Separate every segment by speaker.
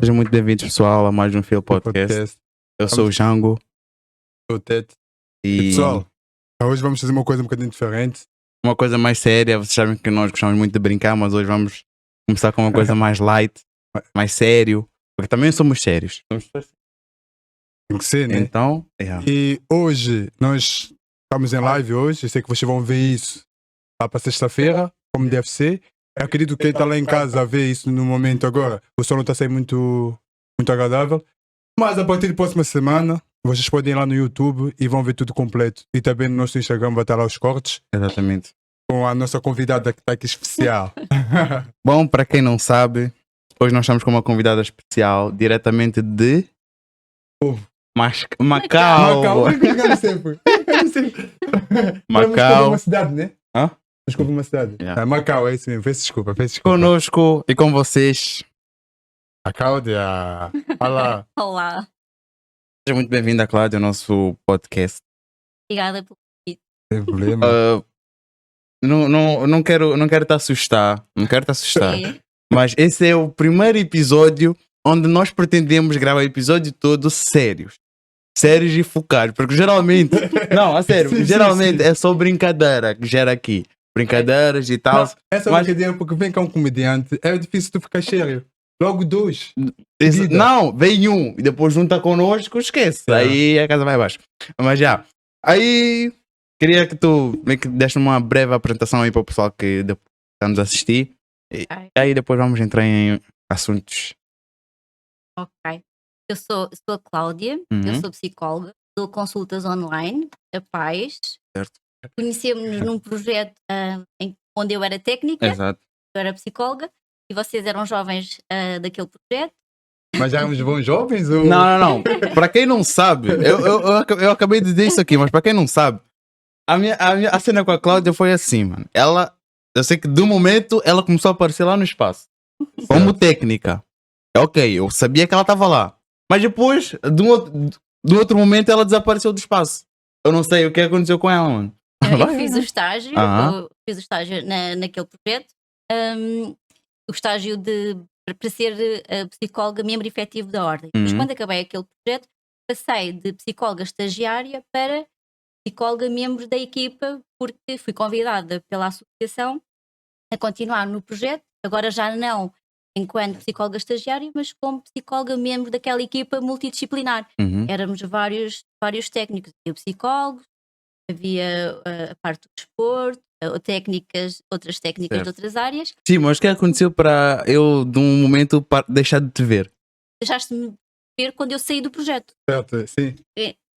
Speaker 1: Sejam muito bem-vindos, pessoal, a mais um Feel Podcast. Eu sou o Jango.
Speaker 2: Sou o Tete.
Speaker 1: E
Speaker 2: Pessoal, hoje vamos fazer uma coisa um bocadinho diferente.
Speaker 1: uma coisa mais séria. Vocês sabem que nós gostamos muito de brincar, mas hoje vamos começar com uma coisa mais light, mais sério. Porque também somos sérios.
Speaker 2: Tem que ser, né?
Speaker 1: Então,
Speaker 2: E hoje, nós estamos em live hoje. Eu sei que vocês vão ver isso lá para sexta-feira, como deve ser. Eu acredito que quem está lá em casa a ver isso no momento agora, o som não está a ser muito agradável. Mas a partir da próxima semana, vocês podem ir lá no YouTube e vão ver tudo completo. E também no nosso Instagram vai estar lá os cortes
Speaker 1: exatamente.
Speaker 2: com a nossa convidada que está aqui especial.
Speaker 1: Bom, para quem não sabe, hoje nós estamos com uma convidada especial, diretamente de Macau.
Speaker 2: Macau, eu sempre.
Speaker 1: Macau.
Speaker 2: Uma cidade, né?
Speaker 1: Hã?
Speaker 2: Desculpa, uma cidade.
Speaker 1: Yeah.
Speaker 2: Macau, é isso mesmo. Peço desculpa.
Speaker 1: Conosco e com vocês.
Speaker 2: A Cláudia. Olá.
Speaker 3: Olá,
Speaker 1: Seja muito bem-vinda, Cláudia, ao nosso podcast.
Speaker 3: obrigada pelo convite.
Speaker 2: Sem problema.
Speaker 1: Não quero te assustar. Não quero te assustar.
Speaker 3: É,
Speaker 1: Mas esse é o primeiro episódio onde nós pretendemos gravar o episódio todo sérios. Sérios e focados. Porque geralmente. Não, a sério.
Speaker 2: Sim,
Speaker 1: geralmente
Speaker 2: sim.
Speaker 1: é só brincadeira que gera aqui. Brincadeiras e tal.
Speaker 2: Essa
Speaker 1: mas-
Speaker 2: brincadeira, porque vem cá um comediante, é difícil tu ficar sério. Logo dois. Vida.
Speaker 1: Não, vem um e depois junta connosco, esquece.
Speaker 2: É.
Speaker 1: Aí a casa vai abaixo. Mas já. Aí queria que tu meio que desse uma breve apresentação aí para o pessoal que depois está nos assistir. E
Speaker 3: Ok.
Speaker 1: aí depois vamos entrar em assuntos.
Speaker 3: ok. Eu sou a Cláudia,
Speaker 1: Uhum.
Speaker 3: eu sou psicóloga, dou consultas online a pais.
Speaker 1: Certo.
Speaker 3: Conhecemos-nos num projeto onde eu era técnica,
Speaker 1: Exato.
Speaker 3: eu era psicóloga, e vocês eram jovens daquele projeto.
Speaker 2: Mas já éramos bons jovens? Ou...
Speaker 1: Não. Para quem não sabe, eu acabei de dizer isso aqui, mas para quem não sabe, a cena com a Cláudia foi assim, mano. Eu sei que do momento ela começou a aparecer lá no espaço, como técnica. Ok, eu sabia que ela estava lá. Mas depois, do outro momento, ela desapareceu do espaço. Eu não sei o que aconteceu com ela, mano.
Speaker 3: Eu fiz o estágio,
Speaker 1: Aham.
Speaker 3: eu fiz o estágio naquele projeto, o estágio para ser psicóloga membro efetivo da ordem. Mas
Speaker 1: Uhum.
Speaker 3: quando acabei aquele projeto, passei de psicóloga estagiária para psicóloga membro da equipa, porque fui convidada pela associação a continuar no projeto, agora já não enquanto psicóloga estagiária, mas como psicóloga membro daquela equipa multidisciplinar.
Speaker 1: Uhum.
Speaker 3: Éramos vários técnicos, havia psicólogos, havia a parte do desporto, outras técnicas
Speaker 1: Certo.
Speaker 3: de outras áreas.
Speaker 1: Sim, mas o que aconteceu para eu, de um momento, deixar de te ver?
Speaker 3: Deixaste-me ver quando eu saí do projeto.
Speaker 2: Certo, sim.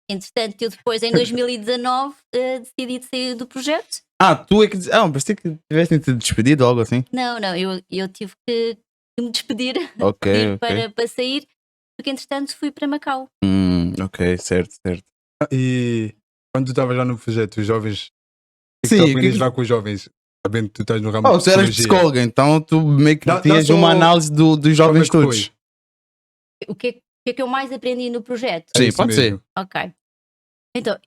Speaker 3: Entretanto, eu depois, em 2019, decidi sair do projeto.
Speaker 1: Tu é que. Parecia que tivessem te despedido ou algo assim.
Speaker 3: Não, eu tive que me despedir,
Speaker 1: Ok, ok.
Speaker 3: para sair, porque entretanto fui para Macau.
Speaker 1: Ok, certo.
Speaker 2: E quando tu estavas lá no projeto, os jovens. O que
Speaker 1: Sim,
Speaker 2: tu
Speaker 1: o que
Speaker 2: aprendes
Speaker 1: que-
Speaker 2: lá com os jovens? Sabendo que tu estás no ramo
Speaker 1: Oh,
Speaker 2: de
Speaker 1: tu eras
Speaker 2: psicologia.
Speaker 1: psicóloga, então tu meio que
Speaker 2: Dá
Speaker 1: tinhas
Speaker 2: só-
Speaker 1: uma análise dos jovens
Speaker 2: Como é que
Speaker 1: todos.
Speaker 2: foi?
Speaker 3: O que é que eu mais aprendi no projeto?
Speaker 2: É
Speaker 1: Sim,
Speaker 2: isso
Speaker 1: pode ser.
Speaker 2: mesmo.
Speaker 3: Ok. Então,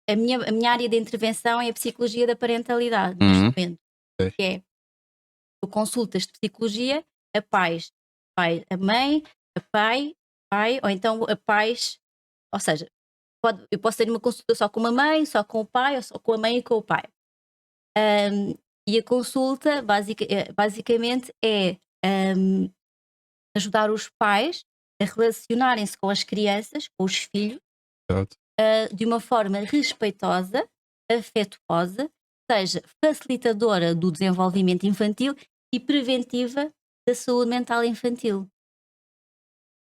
Speaker 3: a minha área de intervenção é a psicologia da parentalidade,
Speaker 1: Uhum.
Speaker 3: neste momento.
Speaker 2: Ok.
Speaker 3: Que é eu consultas de psicologia a pais. A mãe, a pai, ou então a pais. Ou seja, eu posso ter uma consulta só com uma mãe, só com o pai, ou só com a mãe e com o pai. E a consulta, basicamente, é ajudar os pais a relacionarem-se com as crianças, com os filhos,
Speaker 2: Certo.
Speaker 3: de uma forma respeitosa, afetuosa, seja facilitadora do desenvolvimento infantil e preventiva da saúde mental infantil.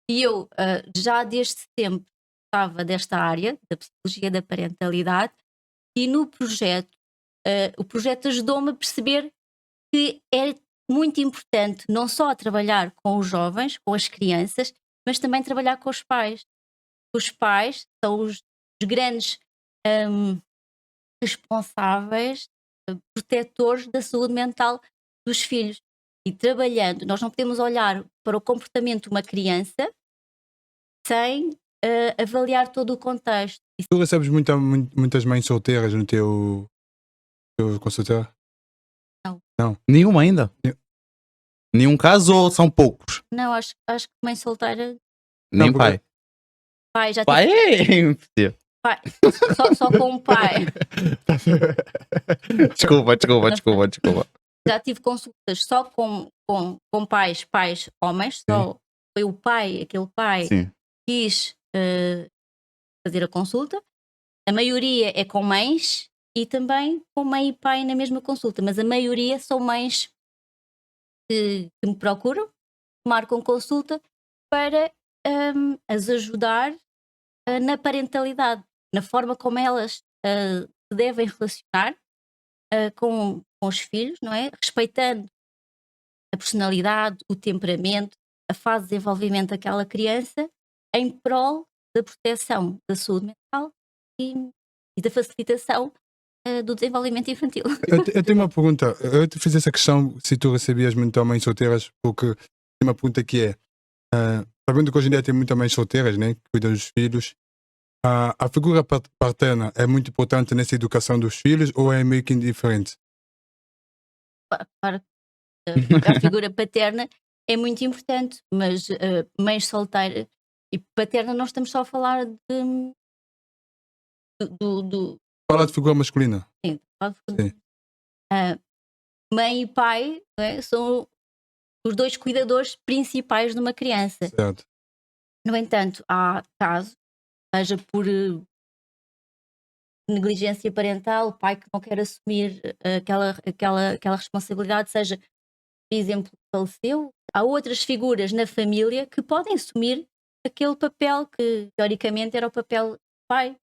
Speaker 3: E eu, já desde sempre, estava desta área, da psicologia da parentalidade, e no projeto, o projeto ajudou-me a perceber que é muito importante não só trabalhar com os jovens, com as crianças, mas também trabalhar com os pais. Os pais são os grandes responsáveis, protetores da saúde mental dos filhos. E trabalhando, nós não podemos olhar para o comportamento de uma criança sem avaliar todo o contexto.
Speaker 2: Tu recebes muitas mães solteiras no teu consultório?
Speaker 1: Nenhuma ainda?
Speaker 2: Nenhum.
Speaker 1: Nenhum caso ou são poucos?
Speaker 3: Não, acho que mãe solteira,
Speaker 1: Nem
Speaker 2: porque-
Speaker 1: pai.
Speaker 3: pai, já
Speaker 1: Pai
Speaker 3: tive
Speaker 1: é impossível.
Speaker 3: pai, só com um pai.
Speaker 1: Desculpa.
Speaker 3: Já tive consultas só com pais homens, só foi o pai, aquele pai
Speaker 1: Sim.
Speaker 3: quis fazer a consulta. A maioria é com mães e também com mãe e pai na mesma consulta, mas a maioria são mães que me procuram, que marcam consulta para as ajudar na parentalidade, na forma como elas se devem relacionar com os filhos, não é? Respeitando a personalidade, o temperamento, a fase de desenvolvimento daquela criança, em prol da proteção da saúde mental e da facilitação do desenvolvimento infantil.
Speaker 2: Eu tenho uma pergunta. Eu te fiz essa questão se tu recebias muitas mães solteiras, porque tem uma pergunta que é: sabendo que hoje em dia tem muitas mães solteiras, né, que cuidam dos filhos, a figura paterna é muito importante nessa educação dos filhos ou é meio que indiferente?
Speaker 3: Claro que a figura paterna é muito importante, mas mães solteiras e paterna não estamos só a falar do
Speaker 2: Fala de figura masculina.
Speaker 3: sim,
Speaker 2: Sim.
Speaker 3: mãe e pai, não é? São os dois cuidadores principais de uma criança.
Speaker 2: Certo.
Speaker 3: No entanto, há casos, seja por negligência parental, o pai que não quer assumir aquela responsabilidade, seja, por exemplo, faleceu, há outras figuras na família que podem assumir aquele papel que teoricamente era o papel do pai.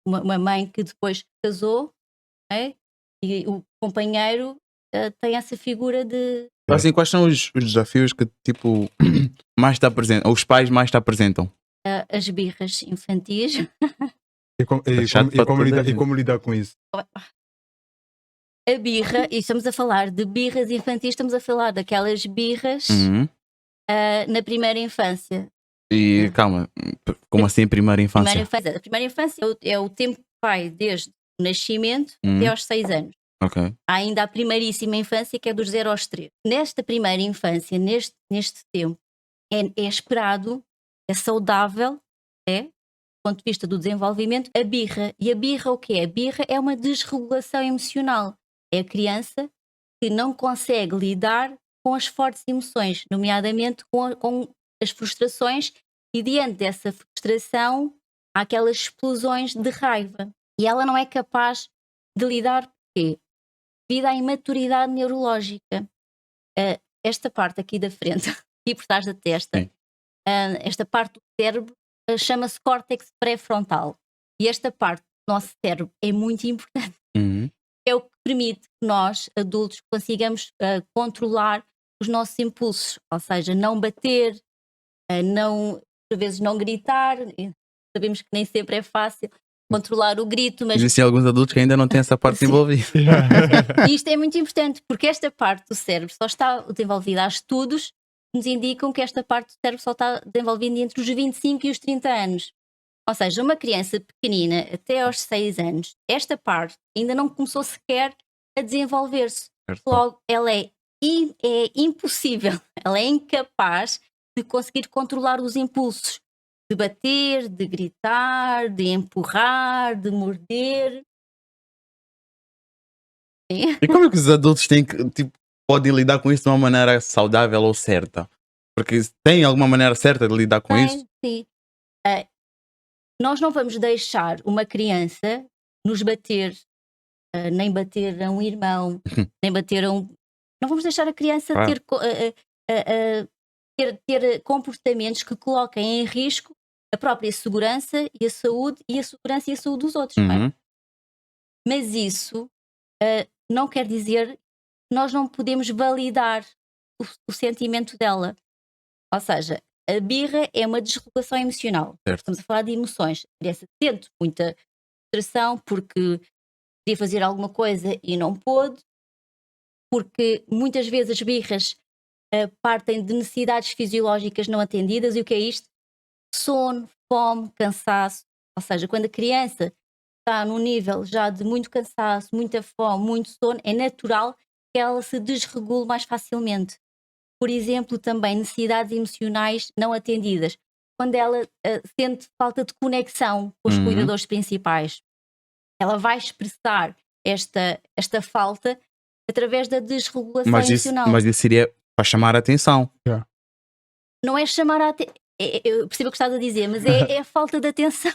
Speaker 3: Uma mãe que depois casou, é? E o companheiro tem essa figura de
Speaker 1: Assim, quais são os desafios que, tipo, mais te apresentam, ou os pais mais te apresentam?
Speaker 3: as birras infantis.
Speaker 2: E
Speaker 1: chato para toda a
Speaker 2: e
Speaker 1: gente.
Speaker 2: como lidar com isso?
Speaker 3: A birra, e estamos a falar de birras infantis, estamos a falar daquelas birras
Speaker 1: Uhum.
Speaker 3: na primeira infância.
Speaker 1: E calma, como assim primeira infância?
Speaker 3: A primeira infância é o tempo que vai desde o nascimento
Speaker 1: Uhum.
Speaker 3: até aos 6 anos.
Speaker 1: Ok.
Speaker 3: Há ainda a primeiríssima infância, que é dos 0 aos 3. Nesta primeira infância, neste tempo, é esperado, é saudável, do ponto de vista do desenvolvimento, a birra. E a birra o que é? A birra é uma desregulação emocional. É a criança que não consegue lidar com as fortes emoções, nomeadamente com as frustrações, e diante dessa frustração há aquelas explosões de raiva. E ela não é capaz de lidar, porquê? Devido à imaturidade neurológica. Esta parte aqui da frente, aqui por trás da testa,
Speaker 1: Sim.
Speaker 3: esta parte do cérebro chama-se córtex pré-frontal. E esta parte do nosso cérebro é muito importante.
Speaker 1: Uhum.
Speaker 3: É o que permite que nós, adultos, consigamos controlar os nossos impulsos, ou seja, não bater, não, por vezes não gritar. Sabemos que nem sempre é fácil controlar o grito, mas
Speaker 1: Existem alguns adultos que ainda não têm essa parte
Speaker 3: Sim.
Speaker 1: envolvida.
Speaker 3: e isto é muito importante, porque esta parte do cérebro só está desenvolvida. Há estudos que nos indicam que esta parte do cérebro só está desenvolvida entre os 25 e os 30 anos. Ou seja, uma criança pequenina, até aos 6 anos, esta parte ainda não começou sequer a desenvolver-se.
Speaker 1: Certo.
Speaker 3: Logo, ela é impossível, ela é incapaz de conseguir controlar os impulsos, de bater, de gritar, de empurrar, de morder. Sim.
Speaker 1: E como é que os adultos têm que, tipo, podem lidar com isso de uma maneira saudável ou certa? Porque tem alguma maneira certa de lidar com isso?
Speaker 3: Sim. Nós não vamos deixar uma criança nos bater, nem bater a um irmão, nem bater a um. Não vamos deixar a criança
Speaker 1: Claro.
Speaker 3: ter comportamentos que coloquem em risco a própria segurança e a saúde e a segurança e a saúde dos outros. Não é?
Speaker 1: Uhum.
Speaker 3: Mas isso não quer dizer que nós não podemos validar o sentimento dela. Ou seja, a birra é uma desregulação emocional.
Speaker 1: Certo.
Speaker 3: Estamos a falar de emoções. A criança sente muita frustração porque queria fazer alguma coisa e não pôde, porque muitas vezes as birras partem de necessidades fisiológicas não atendidas. E o que é isto? Sono, fome, cansaço. Ou seja, quando a criança está num nível já de muito cansaço, muita fome, muito sono, é natural que ela se desregule mais facilmente. por exemplo, também necessidades emocionais não atendidas. Quando ela sente falta de conexão com os
Speaker 1: Uhum.
Speaker 3: cuidadores principais, ela vai expressar esta falta através da desregulação emocional.
Speaker 1: Mas isso seria para chamar a atenção.
Speaker 3: Não é chamar a atenção. Eu percebo o que estás a dizer, mas é a falta de atenção.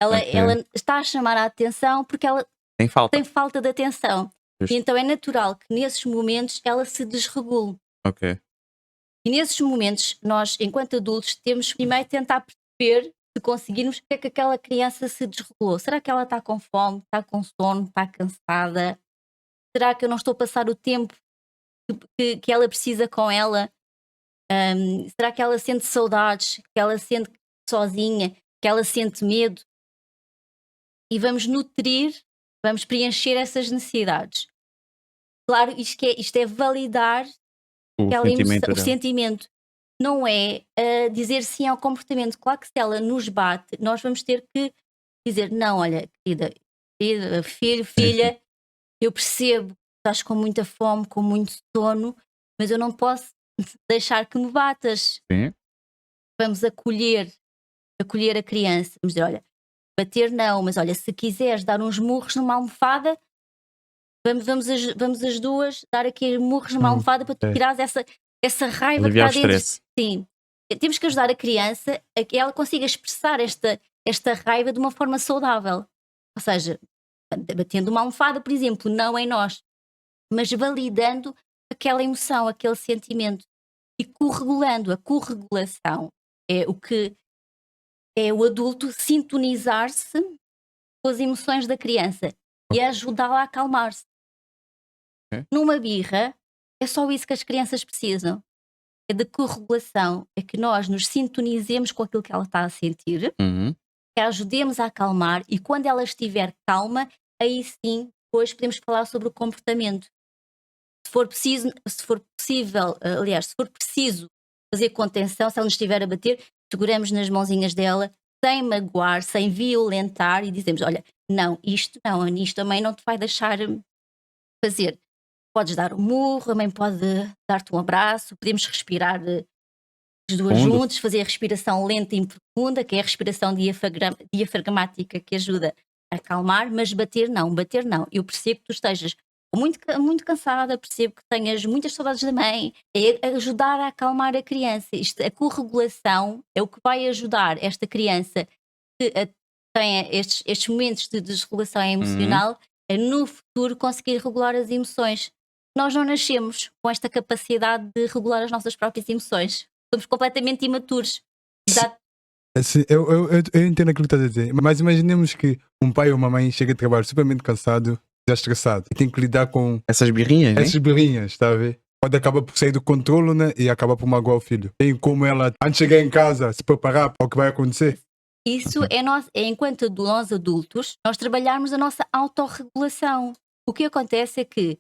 Speaker 3: Ela,
Speaker 1: Ok.
Speaker 3: ela está a chamar a atenção porque ela
Speaker 1: Tem falta.
Speaker 3: tem falta de atenção.
Speaker 1: Justo.
Speaker 3: E então é natural que nesses momentos ela se desregule.
Speaker 1: Ok.
Speaker 3: E nesses momentos, nós, enquanto adultos, temos primeiro de tentar perceber, se conseguirmos, porque é que aquela criança se desregulou. Será que ela está com fome, está com sono, está cansada? Será que eu não estou a passar o tempo que ela precisa com ela? Será que ela sente saudades? Que ela sente sozinha? Que ela sente medo? E vamos nutrir, vamos preencher essas necessidades. Claro, isto é validar
Speaker 1: O
Speaker 3: aquela
Speaker 1: sentimento
Speaker 3: emoção, o
Speaker 1: dela.
Speaker 3: sentimento. Não é dizer sim ao comportamento. Claro que se ela nos bate, nós vamos ter que dizer: não, olha, querida, filho, filha, eu percebo que estás com muita fome, com muito sono, mas eu não posso deixar que me batas.
Speaker 1: Sim.
Speaker 3: Vamos acolher a criança. Vamos dizer: olha, bater não, mas olha, se quiseres dar uns murros numa almofada, vamos as duas dar aqui murros numa almofada para tu
Speaker 2: ok.
Speaker 3: tirares essa raiva
Speaker 1: Aliviar o
Speaker 3: que está dentro.
Speaker 1: stress.
Speaker 3: Sim. Temos que ajudar a criança a que ela consiga expressar esta raiva de uma forma saudável. Ou seja, batendo uma almofada, por exemplo, não em nós, mas validando aquela emoção, aquele sentimento e corregulando. A corregulação é o que é o adulto sintonizar-se com as emoções da criança e ajudá-la a acalmar-se.
Speaker 1: Ok.
Speaker 3: Numa birra, é só isso que as crianças precisam. É de corregulação, é que nós nos sintonizemos com aquilo que ela está a sentir,
Speaker 1: Uhum.
Speaker 3: que a ajudemos a acalmar e quando ela estiver calma, aí sim, depois podemos falar sobre o comportamento. Se for possível, aliás, se for preciso fazer contenção, se ela nos estiver a bater, seguramos nas mãozinhas dela, sem magoar, sem violentar e dizemos: olha, não, isto também não te vai deixar fazer. Podes dar um murro, a mãe pode dar-te um abraço, podemos respirar as duas
Speaker 1: Fundo.
Speaker 3: juntas, fazer a respiração lenta e profunda, que é a respiração diafragmática que ajuda a acalmar, mas bater não. Eu percebo que tu estejas muito cansada, percebo que tenhas muitas saudades da mãe, é ajudar a acalmar a criança. A corregulação é o que vai ajudar esta criança que tenha estes momentos de desregulação emocional a no futuro conseguir regular as emoções. Nós não nascemos com esta capacidade de regular as nossas próprias emoções. Somos completamente imaturos. Exato.
Speaker 2: Assim, eu entendo aquilo que estás a dizer, mas imaginemos que um pai ou uma mãe chega de trabalho supermente cansado, já estressado, e tem que lidar com
Speaker 1: Essas birrinhas, né?
Speaker 2: essas birrinhas, está a ver? Pode acabar por sair do controle, né? E acabar por magoar o filho. Tem como ela, antes de chegar em casa, se preparar para o que vai acontecer?
Speaker 3: Isso é enquanto nós adultos, nós trabalharmos a nossa autorregulação. O que acontece é que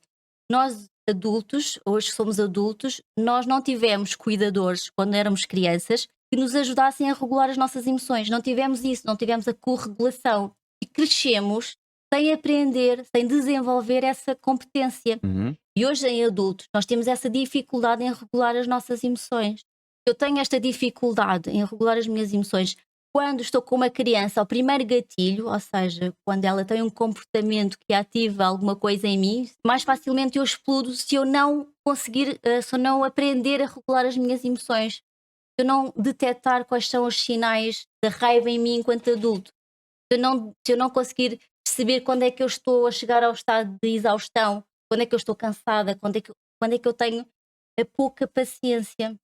Speaker 3: nós adultos, hoje que somos adultos, nós não tivemos cuidadores quando éramos crianças que nos ajudassem a regular as nossas emoções. Não tivemos isso, não tivemos a corregulação. E crescemos sem aprender, sem desenvolver essa competência.
Speaker 1: Uhum.
Speaker 3: E hoje em adultos nós temos essa dificuldade em regular as nossas emoções. Eu tenho esta dificuldade em regular as minhas emoções quando estou com uma criança ao primeiro gatilho, ou seja, quando ela tem um comportamento que ativa alguma coisa em mim, mais facilmente eu explodo se eu não conseguir, se eu não aprender a regular as minhas emoções, se eu não detectar quais são os sinais da raiva em mim enquanto adulto, se eu não conseguir perceber quando é que eu estou a chegar ao estado de exaustão, quando é que eu estou cansada, quando é que eu tenho a pouca paciência.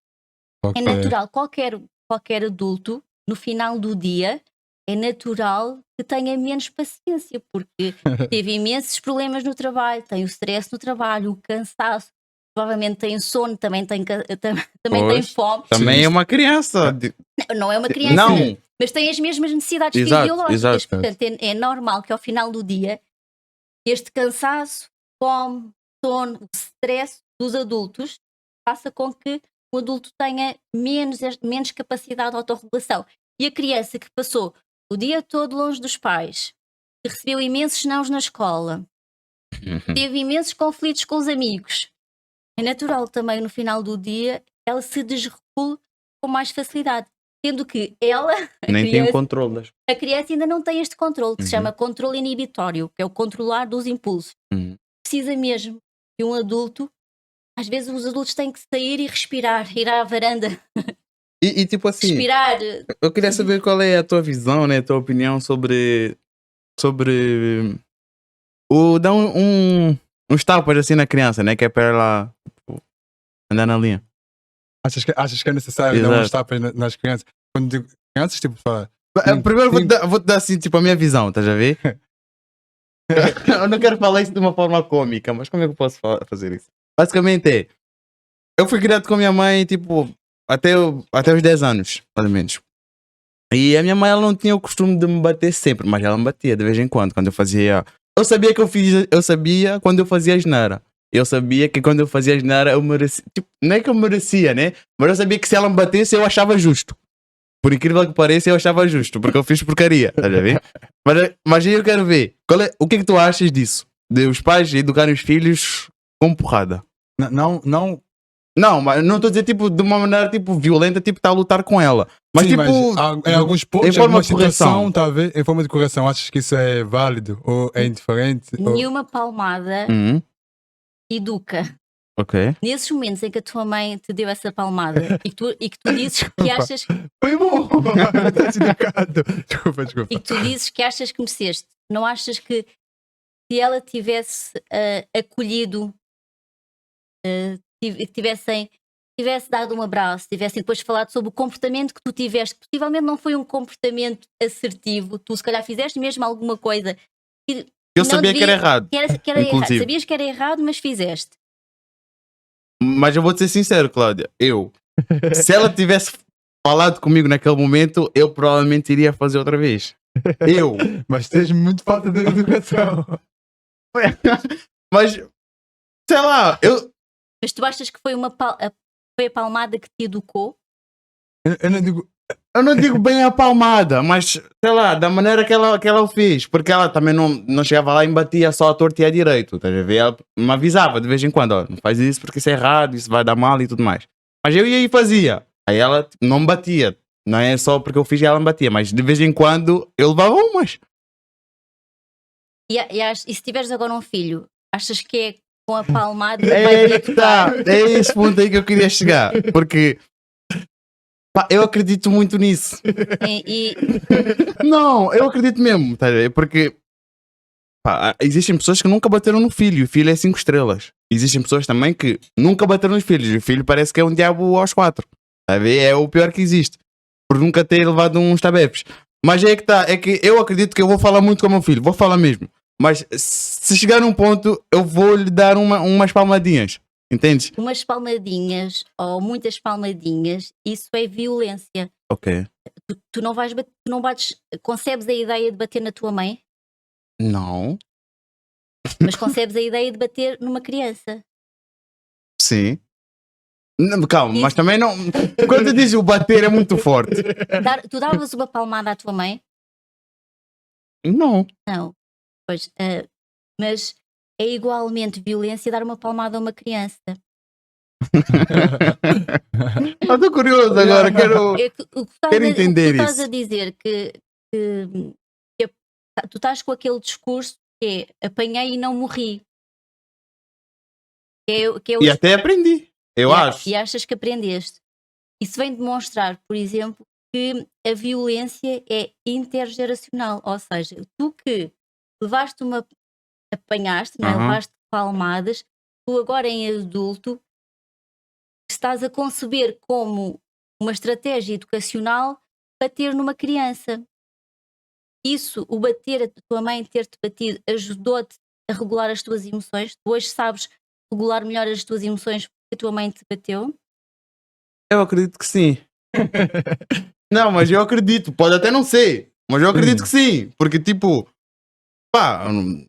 Speaker 3: É natural, qualquer adulto, no final do dia, é natural que tenha menos paciência, porque teve imensos problemas no trabalho, tem o stress no trabalho, o cansaço, provavelmente tem sono, também tem
Speaker 1: Pois.
Speaker 3: fome.
Speaker 1: Também
Speaker 2: Sim.
Speaker 1: é uma criança.
Speaker 3: Não é uma criança,
Speaker 1: Não.
Speaker 3: mas tem as mesmas necessidades
Speaker 1: Exato,
Speaker 3: fisiológicas.
Speaker 1: exato.
Speaker 3: Portanto, é normal que ao final do dia este cansaço, fome, sono, o stress dos adultos faça com que o adulto tenha menos capacidade de autorregulação. E a criança que passou o dia todo longe dos pais, que recebeu imensos nãos na escola, teve imensos conflitos com os amigos, É natural também no final do dia ela se desregule com mais facilidade. Sendo que ela,
Speaker 1: Nem tenho controle das
Speaker 3: a criança ainda não tem este controle, que se
Speaker 1: Uhum.
Speaker 3: chama controle inibitório, que é o controlar dos impulsos.
Speaker 1: Uhum.
Speaker 3: Precisa mesmo que um adulto, às vezes os adultos têm que sair e respirar, ir à varanda,
Speaker 1: E tipo assim,
Speaker 3: respirar.
Speaker 1: eu queria saber qual é a tua visão, né, a tua opinião sobre dar uns tapas assim na criança, né, que é para ela tipo, andar na linha.
Speaker 2: Achas que é necessário dar
Speaker 1: Exato.
Speaker 2: uns tapas nas crianças? Quando digo crianças, tipo, fala.
Speaker 1: Primeiro vou-te dar assim, tipo, a minha visão, estás a ver? Eu não quero falar isso de uma forma cômica, mas como é que eu posso fazer isso? Basicamente é, eu fui criado com a minha mãe, tipo, até os 10 anos, mais ou menos. E a minha mãe, ela não tinha o costume de me bater sempre, mas ela me batia de vez em quando eu fazia... Eu sabia que eu sabia quando eu fazia asneira. Eu sabia que quando eu fazia asneira eu merecia... Tipo, não é que eu merecia, né? Mas eu sabia que se ela me batesse eu achava justo. Por incrível que pareça, eu achava justo, porque eu fiz porcaria, estás a ver? Mas aí eu quero ver, o que é que tu achas disso? De os pais educarem os filhos com porrada? Não, mas não estou a dizer tipo de uma maneira tipo violenta, tipo está a lutar com ela. Mas
Speaker 2: Sim,
Speaker 1: tipo,
Speaker 2: em alguns pontos,
Speaker 1: em forma
Speaker 2: alguma
Speaker 1: de correção.
Speaker 2: situação, tá a ver? Em forma de correção, achas que isso é válido ou é indiferente? Ou...
Speaker 3: Nenhuma palmada educa.
Speaker 1: Ok.
Speaker 3: Nesses momentos em que a tua mãe te deu essa palmada e que tu dizes que achas
Speaker 2: Foi bom! Estás educado. Desculpa.
Speaker 3: e que tu dizes que achas que mereceste, não achas que se ela tivesse acolhido, tivesse dado um abraço, tivessem depois falado sobre o comportamento que tu tiveste, que possivelmente não foi um comportamento assertivo, tu se calhar fizeste mesmo alguma coisa que
Speaker 1: Eu
Speaker 3: não
Speaker 1: sabia que era errado.
Speaker 3: que era errado.
Speaker 1: Inclusive.
Speaker 3: Sabias que era errado, mas fizeste.
Speaker 1: Mas eu vou-te ser sincero, Cláudia. Se ela tivesse falado comigo naquele momento, eu provavelmente iria fazer outra vez.
Speaker 2: Mas tens muito falta de educação.
Speaker 1: Mas, sei lá,
Speaker 3: Mas tu achas que foi foi a palmada que te educou?
Speaker 2: Eu não digo.
Speaker 1: eu não digo bem a palmada, mas, sei lá, da maneira que ela o fez. Porque ela também não chegava lá e me batia só à torta e à direito. Estás a ver? Ela me avisava de vez em quando, ó, não faz isso porque isso é errado, isso vai dar mal e tudo mais. Mas eu ia e fazia. Aí ela não me batia. Não é só porque eu fiz e ela me batia, mas de vez em quando eu levava umas.
Speaker 3: E se tiveres agora um filho, achas que é com a palmada que vai te educar?
Speaker 1: É esse ponto aí que eu queria chegar. Porque pá, eu acredito muito nisso. Não, eu acredito mesmo, tá a ver? Porque pá, existem pessoas que nunca bateram no filho e o filho é 5 estrelas. Existem pessoas também que nunca bateram nos filhos e o filho parece que é um diabo aos 4. Tá a ver? É o pior que existe. Por nunca ter levado uns tabefes. Mas é que tá, é que eu acredito que eu vou falar muito com o meu filho, vou falar mesmo. Mas se chegar num ponto, eu vou lhe dar umas palmadinhas. Entendes?
Speaker 3: Umas palmadinhas ou muitas palmadinhas, isso é violência.
Speaker 1: Ok.
Speaker 3: Tu não bates, concebes a ideia de bater na tua mãe,
Speaker 1: Não.
Speaker 3: mas concebes a ideia de bater numa criança.
Speaker 1: Sim. Não, calma, mas também não. Quando tu dizes o bater é muito forte.
Speaker 3: Tu davas uma palmada à tua mãe?
Speaker 1: Não.
Speaker 3: Não. Pois, mas é igualmente violência dar uma palmada a uma criança.
Speaker 1: Eu estou curioso agora, quero. Quero entender
Speaker 3: tu estás
Speaker 1: isso.
Speaker 3: a dizer que tu estás com aquele discurso que é apanhei e não morri.
Speaker 1: E até aprendi, eu acho.
Speaker 3: E achas que aprendeste. Isso vem demonstrar, por exemplo, que a violência é intergeracional. Ou seja, tu que apanhaste, não é? Levaste palmadas, tu agora em adulto estás a conceber como uma estratégia educacional bater numa criança. Isso, o bater, a tua mãe ter-te batido, ajudou-te a regular as tuas emoções? Tu hoje sabes regular melhor as tuas emoções porque a tua mãe te bateu?
Speaker 1: Eu acredito que sim. Não, mas eu acredito, pode até não ser, mas eu acredito que sim, porque tipo, pá,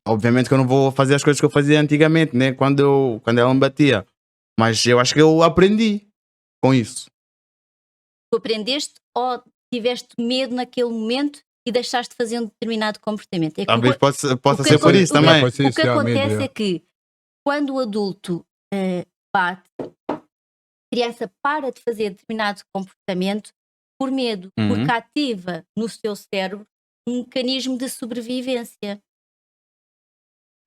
Speaker 1: obviamente que eu não vou fazer as coisas que eu fazia antigamente, né? Quando ela me batia, mas eu acho que eu aprendi com isso.
Speaker 3: Tu aprendeste ou tiveste medo naquele momento e deixaste de fazer um determinado comportamento?
Speaker 1: Talvez possa ser por isso também.
Speaker 3: O que acontece é que quando o adulto bate, a criança para de fazer determinado comportamento por medo, porque ativa no seu cérebro um mecanismo de sobrevivência.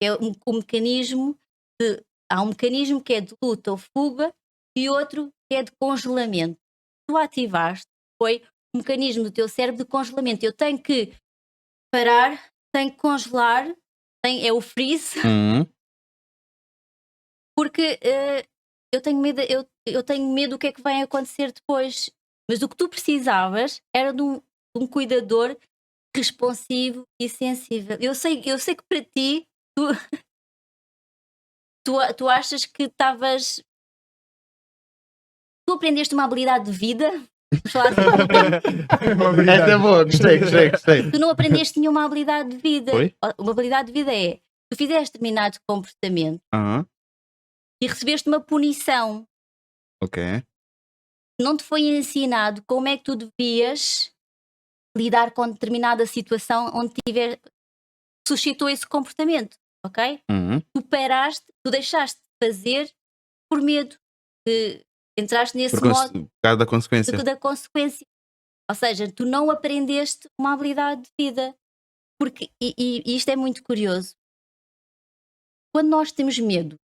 Speaker 3: É um mecanismo de. Há um mecanismo que é de luta ou fuga e outro que é de congelamento. Tu ativaste, foi o mecanismo do teu cérebro de congelamento. Eu tenho que parar, tenho que congelar, é o freeze, porque eu tenho medo do que é que vai acontecer depois. Mas o que tu precisavas era de um cuidador responsivo e sensível. Eu sei que para ti tu achas que estavas. Tu aprendeste uma habilidade de vida. Vamos falar assim,
Speaker 2: Uma habilidade.
Speaker 1: Essa é boa, gostei.
Speaker 3: tu não aprendeste nenhuma habilidade de vida.
Speaker 1: Foi?
Speaker 3: Uma habilidade de vida é tu fizeste determinado comportamento e recebeste uma punição.
Speaker 1: Ok.
Speaker 3: Não te foi ensinado como é que tu devias lidar com determinada situação onde suscitou esse comportamento, ok? Tu paraste, tu deixaste de fazer por medo, entraste nesse modo
Speaker 1: Por causa da consequência.
Speaker 3: da consequência. Ou seja, tu não aprendeste uma habilidade de vida. Porque, e isto é muito curioso, quando nós temos medo,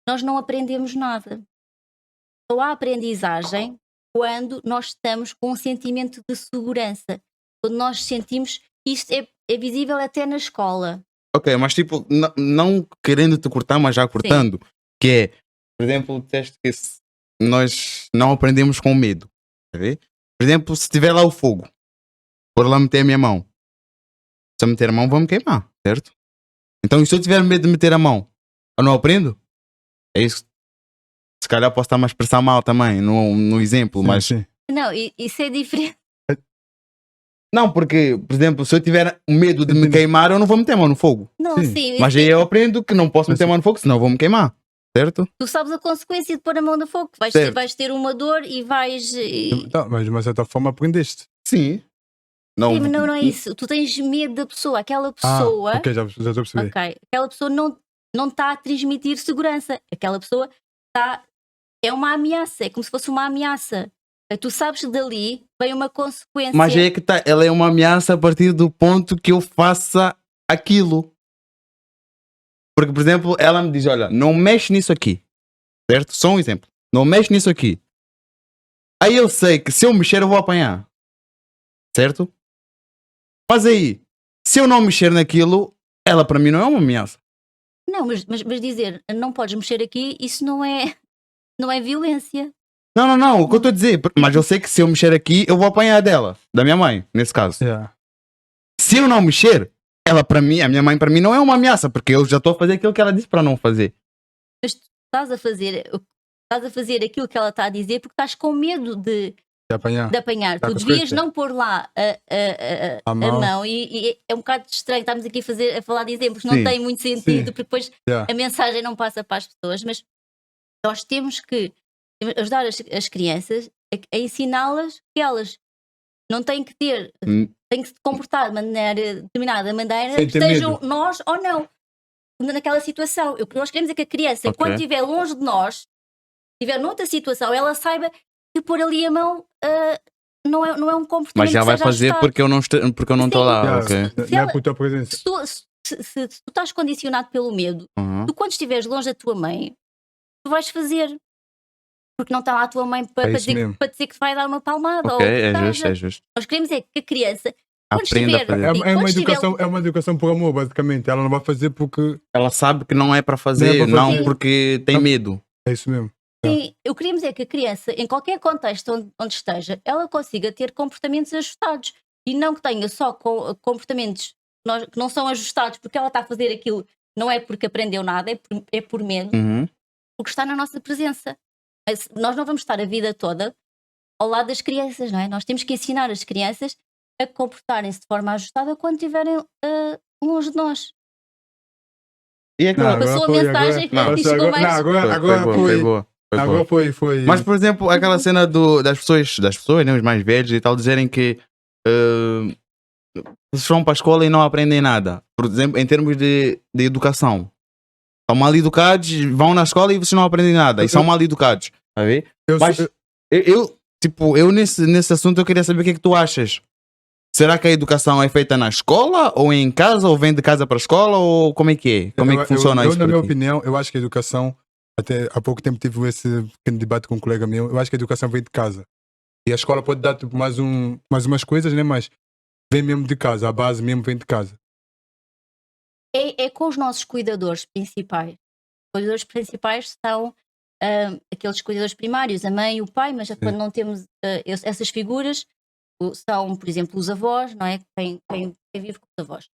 Speaker 3: nós não aprendemos nada. Só há aprendizagem quando nós estamos com um sentimento de segurança. Quando nós sentimos, isto é visível até na escola.
Speaker 1: Ok, mas tipo, não querendo te cortar, mas já cortando, que é, por exemplo, disseste que nós não aprendemos com medo. Quer ver? Por exemplo, se tiver lá o fogo, por lá meter a minha mão. Se eu meter a mão, vou me queimar, certo? Então, e se eu tiver medo de meter a mão, eu não aprendo? É isso. Se calhar posso estar a expressar mal também no exemplo, mas.
Speaker 2: Sim.
Speaker 3: Não, isso é diferente.
Speaker 1: Não, porque, por exemplo, se eu tiver medo de me queimar, eu não vou meter a mão no fogo.
Speaker 3: Não,
Speaker 2: Sim.
Speaker 3: sim.
Speaker 1: Mas aí eu aprendo que não posso meter a mão no fogo, senão eu vou me queimar, certo?
Speaker 3: Tu sabes a consequência de pôr a mão no fogo.
Speaker 1: Certo.
Speaker 3: Vais ter uma dor e vais.
Speaker 2: Tá, mas de uma certa forma aprendeste.
Speaker 1: Sim.
Speaker 3: Sim, mas não é isso. Tu tens medo da pessoa. Aquela pessoa.
Speaker 2: Ok, já estou a perceber.
Speaker 3: Ok. Aquela pessoa não está a transmitir segurança. Aquela pessoa está. É uma ameaça. É como se fosse uma ameaça. Tu sabes que dali vem uma consequência.
Speaker 1: Mas é que tá, ela é uma ameaça a partir do ponto que eu faça aquilo. Porque, por exemplo, ela me diz: olha, não mexe nisso aqui. Certo? Só um exemplo. Não mexe nisso aqui. Aí eu sei que se eu mexer, eu vou apanhar. Certo? Mas aí, se eu não mexer naquilo, ela para mim não é uma ameaça.
Speaker 3: Não, mas dizer não podes mexer aqui, isso não é violência.
Speaker 1: Não, o que eu estou a dizer. Mas eu sei que se eu mexer aqui, eu vou apanhar dela. Da minha mãe, nesse caso.
Speaker 2: Yeah.
Speaker 1: Se eu não mexer, ela para mim, a minha mãe para mim não é uma ameaça, porque eu já estou a fazer aquilo que ela disse para não fazer.
Speaker 3: Mas tu estás a fazer aquilo que ela está a dizer porque estás com medo de apanhar.
Speaker 2: Tá
Speaker 3: Tu
Speaker 2: com
Speaker 3: devias
Speaker 2: força.
Speaker 3: não pôr lá
Speaker 2: A
Speaker 3: a
Speaker 2: mão.
Speaker 3: mão e é um bocado estranho. Estamos aqui a falar de exemplos,
Speaker 1: Sim.
Speaker 3: não tem muito sentido,
Speaker 2: Sim.
Speaker 3: porque depois
Speaker 2: Yeah.
Speaker 3: a mensagem não passa para as pessoas, mas nós temos que ajudar as crianças a ensiná-las que elas não têm que ter, têm que se comportar de determinada maneira,
Speaker 2: Sem ter
Speaker 3: estejam
Speaker 2: medo.
Speaker 3: nós ou não naquela situação. O que nós queremos é que a criança,
Speaker 1: Ok.
Speaker 3: quando estiver longe de nós, estiver noutra situação, ela saiba que pôr ali a mão não é um comportamento
Speaker 1: Mas já
Speaker 3: que
Speaker 1: vai
Speaker 3: seja
Speaker 1: fazer
Speaker 3: ajustado.
Speaker 1: porque eu não estou
Speaker 3: Sim.
Speaker 1: lá.
Speaker 2: Yeah.
Speaker 1: Ok.
Speaker 2: Não
Speaker 3: Se
Speaker 2: é
Speaker 3: ela-
Speaker 2: por tua presença.
Speaker 3: Se tu estás condicionado pelo medo,
Speaker 1: Uhum.
Speaker 3: tu quando estiveres longe da tua mãe, tu vais fazer. Porque não está lá a tua mãe para
Speaker 2: É isso mesmo.
Speaker 3: dizer que te vai dar uma palmada.
Speaker 1: Ok,
Speaker 3: ou que
Speaker 1: é
Speaker 3: seja.
Speaker 1: justo, é justo.
Speaker 3: Nós queremos é que a criança, quando
Speaker 1: Aprenda a
Speaker 3: estiver.
Speaker 1: fazer.
Speaker 2: É,
Speaker 3: sim,
Speaker 2: é
Speaker 3: quando
Speaker 2: uma
Speaker 3: estiver-
Speaker 2: educação, é uma educação por amor, basicamente. Ela não vai fazer porque.
Speaker 1: Ela sabe que não é para fazer,
Speaker 2: Não é para
Speaker 1: não
Speaker 2: fazer.
Speaker 1: porque tem
Speaker 2: Não.
Speaker 1: medo.
Speaker 2: É isso mesmo.
Speaker 3: Sim, eu queríamos é que a criança, em qualquer contexto onde esteja, ela consiga ter comportamentos ajustados e não que tenha só comportamentos que não são ajustados porque ela está a fazer aquilo, não é porque aprendeu nada, é por medo,
Speaker 1: Uhum.
Speaker 3: porque está na nossa presença. Mas nós não vamos estar a vida toda ao lado das crianças, não é? Nós temos que ensinar as crianças a comportarem-se de forma ajustada quando estiverem longe de nós.
Speaker 1: E aquela
Speaker 3: Passou a mensagem
Speaker 1: não.
Speaker 3: e chegou mais.
Speaker 2: Agora
Speaker 1: foi boa.
Speaker 2: Agora foi.
Speaker 1: Mas, por exemplo, aquela cena das pessoas, né, os mais velhos e tal, dizerem que eles vão para a escola e não aprendem nada. Por exemplo, em termos de educação. São mal educados, vão na escola e vocês não aprendem nada. E são mal educados. Tá a ver?
Speaker 2: Eu,
Speaker 1: Mas eu nesse assunto eu queria saber o que é que tu achas. Será que a educação é feita na escola ou em casa ou vem de casa para a escola ou como é que é? Como é que funciona isso
Speaker 2: na
Speaker 1: para
Speaker 2: minha
Speaker 1: ti?
Speaker 2: opinião, eu acho que a educação, até há pouco tempo tive esse pequeno debate com um colega meu, eu acho que a educação vem de casa. E a escola pode dar tipo, mais umas coisas, né? Mas vem mesmo de casa, a base mesmo vem de casa.
Speaker 3: É com os nossos cuidadores principais. Os cuidadores principais são aqueles cuidadores primários, a mãe e o pai, mas quando não temos essas figuras, são, por exemplo, os avós, não é? Quem vive com os avós.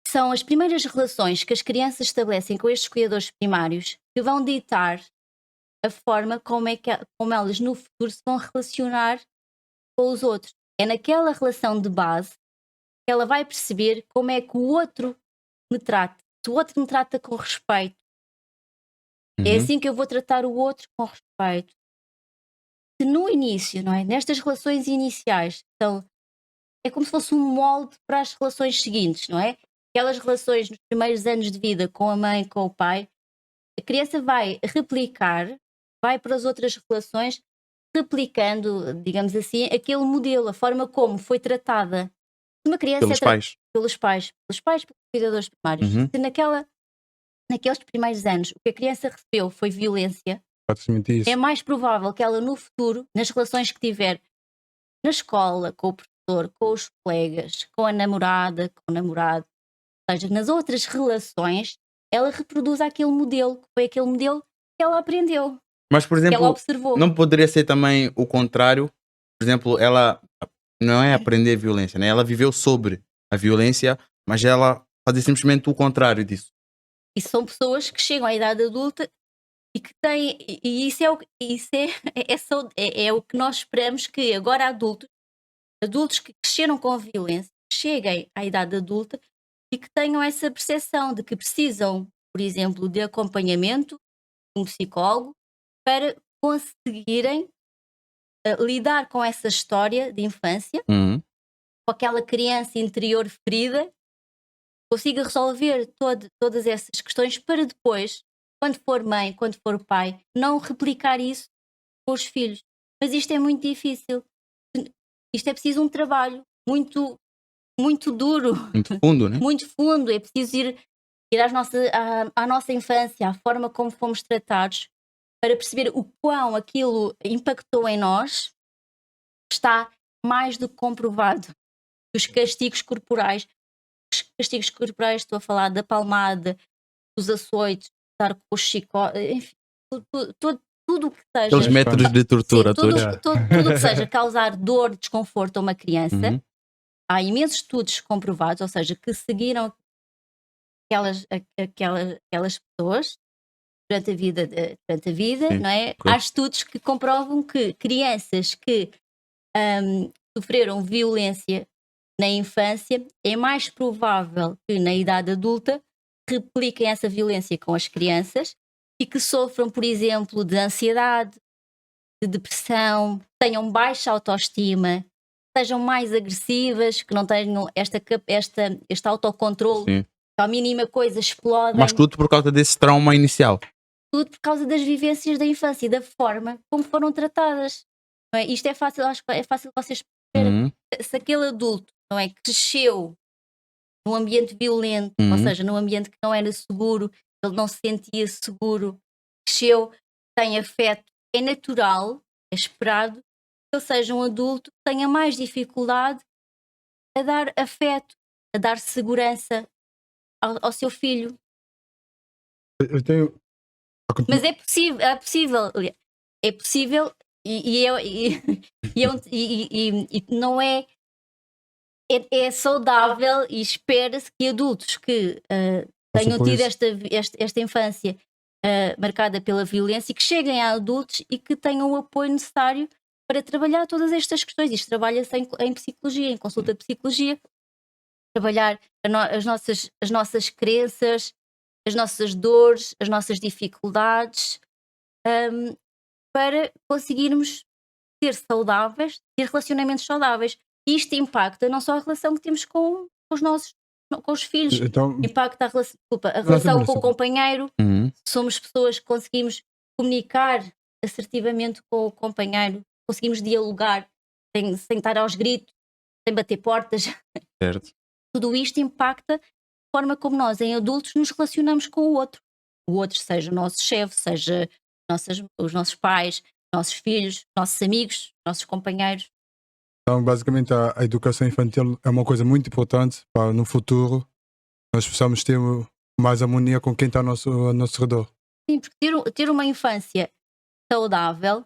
Speaker 3: São as primeiras relações que as crianças estabelecem com estes cuidadores primários que vão ditar a forma como elas no futuro se vão relacionar com os outros. É naquela relação de base que ela vai perceber como é que o outro me trata. Se o outro me trata com respeito, é
Speaker 1: Uhum.
Speaker 3: assim que eu vou tratar o outro com respeito. Se no início, não é? Nestas relações iniciais, é como se fosse um molde para as relações seguintes, não é? Aquelas relações nos primeiros anos de vida com a mãe, com o pai, a criança vai replicar, vai para as outras relações, replicando, digamos assim, aquele modelo, a forma como foi tratada. Se uma criança
Speaker 1: Pelos pais.
Speaker 3: pelos pais, pelos cuidadores primários,
Speaker 1: Uhum.
Speaker 3: se naqueles primeiros anos o que a criança recebeu foi violência,
Speaker 2: Praticamente isso.
Speaker 3: é mais provável que ela no futuro, nas relações que tiver na escola, com o professor, com os colegas, com a namorada, com o namorado, ou seja, nas outras relações, ela reproduza aquele modelo, que foi aquele modelo que ela aprendeu,
Speaker 1: Mas, por
Speaker 3: que ela
Speaker 1: exemplo,
Speaker 3: observou.
Speaker 1: não poderia ser também o contrário? Por exemplo, ela não é aprender violência, né? Ela viveu sobre a violência, mas ela fazia simplesmente o contrário disso.
Speaker 3: E são pessoas que chegam à idade adulta e que têm, e isso é o que nós esperamos que agora adultos que cresceram com violência, cheguem à idade adulta e que tenham essa percepção de que precisam, por exemplo, de acompanhamento de um psicólogo para conseguirem lidar com essa história de infância,
Speaker 1: Uhum.
Speaker 3: com aquela criança interior ferida, consiga resolver todas essas questões para depois, quando for mãe, quando for pai, não replicar isso com os filhos. Mas isto é muito difícil. Isto é preciso um trabalho muito, muito duro,
Speaker 1: Muito fundo, né?
Speaker 3: muito fundo. É preciso ir à nossa infância, à forma como fomos tratados, para perceber o quão aquilo impactou em nós. Está mais do que comprovado. Os castigos corporais, estou a falar da palmada, dos açoites, estar com o chicote, enfim, tudo o que
Speaker 1: Aqueles
Speaker 3: seja.
Speaker 1: métodos de tortura
Speaker 3: Sim, tudo
Speaker 1: todos.
Speaker 3: o que seja causar dor, desconforto a uma criança.
Speaker 1: Uhum.
Speaker 3: Há imensos estudos comprovados, ou seja, que seguiram aquelas pessoas durante a vida,
Speaker 1: Sim,
Speaker 3: não é?
Speaker 1: ok.
Speaker 3: Há estudos que comprovam que crianças que sofreram violência na infância, é mais provável que na idade adulta repliquem essa violência com as crianças e que sofram, por exemplo, de ansiedade, de depressão, tenham baixa autoestima, sejam mais agressivas, que não tenham este autocontrole,
Speaker 1: Sim.
Speaker 3: que à mínima coisa explodem.
Speaker 1: Mas tudo por causa desse trauma inicial.
Speaker 3: Tudo por causa das vivências da infância e da forma como foram tratadas. Não é? Isto é fácil, acho que é fácil vocês perceberem.
Speaker 1: Uhum.
Speaker 3: Se aquele adulto, não é, cresceu num ambiente violento, ou
Speaker 1: Uhum.
Speaker 3: seja, num ambiente que não era seguro, ele não se sentia seguro, cresceu sem afeto, é natural, é esperado que ele seja um adulto que tenha mais dificuldade a dar afeto, a dar segurança ao seu filho.
Speaker 2: Eu tenho.
Speaker 3: Mas é possível e não é saudável e espera-se que adultos que
Speaker 2: Passam
Speaker 3: tenham
Speaker 2: por
Speaker 3: tido
Speaker 2: isso.
Speaker 3: esta infância marcada pela violência, que cheguem a adultos e que tenham o apoio necessário para trabalhar todas estas questões. Isto trabalha-se em psicologia, em consulta de psicologia, trabalhar as nossas crenças, as nossas dores, as nossas dificuldades, hum, para conseguirmos ser saudáveis, ter relacionamentos saudáveis. E isto impacta não só a relação que temos com os nossos com os filhos,
Speaker 2: Então,
Speaker 3: impacta a
Speaker 2: Não,
Speaker 3: relação
Speaker 2: não,
Speaker 3: com o
Speaker 2: não.
Speaker 3: companheiro.
Speaker 1: Uhum.
Speaker 3: Somos pessoas que conseguimos comunicar assertivamente com o companheiro, conseguimos dialogar sem estar aos gritos, sem bater portas.
Speaker 1: Certo.
Speaker 3: Tudo isto impacta a forma como nós, em adultos, nos relacionamos com o outro. O outro, seja o nosso chefe, seja os nossos pais, nossos filhos, nossos amigos, nossos companheiros.
Speaker 2: Então, basicamente, a educação infantil é uma coisa muito importante para no futuro nós possamos ter mais harmonia com quem está ao nosso redor.
Speaker 3: Sim, porque ter uma infância saudável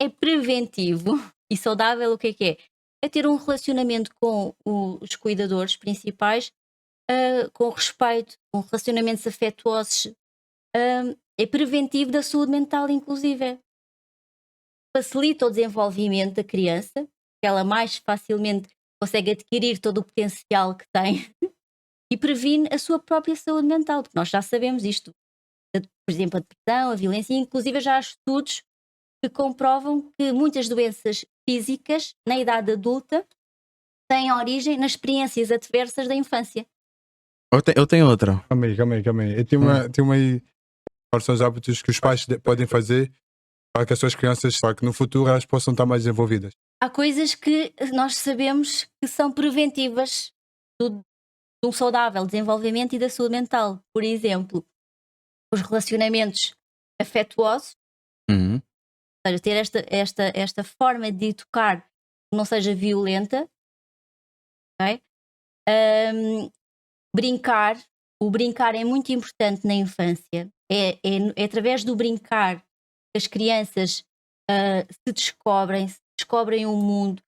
Speaker 3: é preventivo. E saudável o que é? É ter um relacionamento com os cuidadores principais, com respeito, com relacionamentos afetuosos. É preventivo da saúde mental, inclusive. Facilita o desenvolvimento da criança, que ela mais facilmente consegue adquirir todo o potencial que tem e previne a sua própria saúde mental, porque nós já sabemos isto. Por exemplo, a depressão, a violência, e inclusive já há estudos que comprovam que muitas doenças físicas na idade adulta têm origem nas experiências adversas da infância.
Speaker 1: Eu tenho outra.
Speaker 2: Calma aí. Eu tenho aí quais são os hábitos que os pais podem fazer para que as suas crianças, para que no futuro elas possam estar mais desenvolvidas.
Speaker 3: Há coisas que nós sabemos que são preventivas de um saudável desenvolvimento e da saúde mental. Por exemplo, os relacionamentos afetuosos,
Speaker 1: Uhum.
Speaker 3: ou seja, ter esta forma de educar que não seja violenta, ok? Brincar, o brincar é muito importante na infância. É através do brincar que as crianças se descobrem o mundo,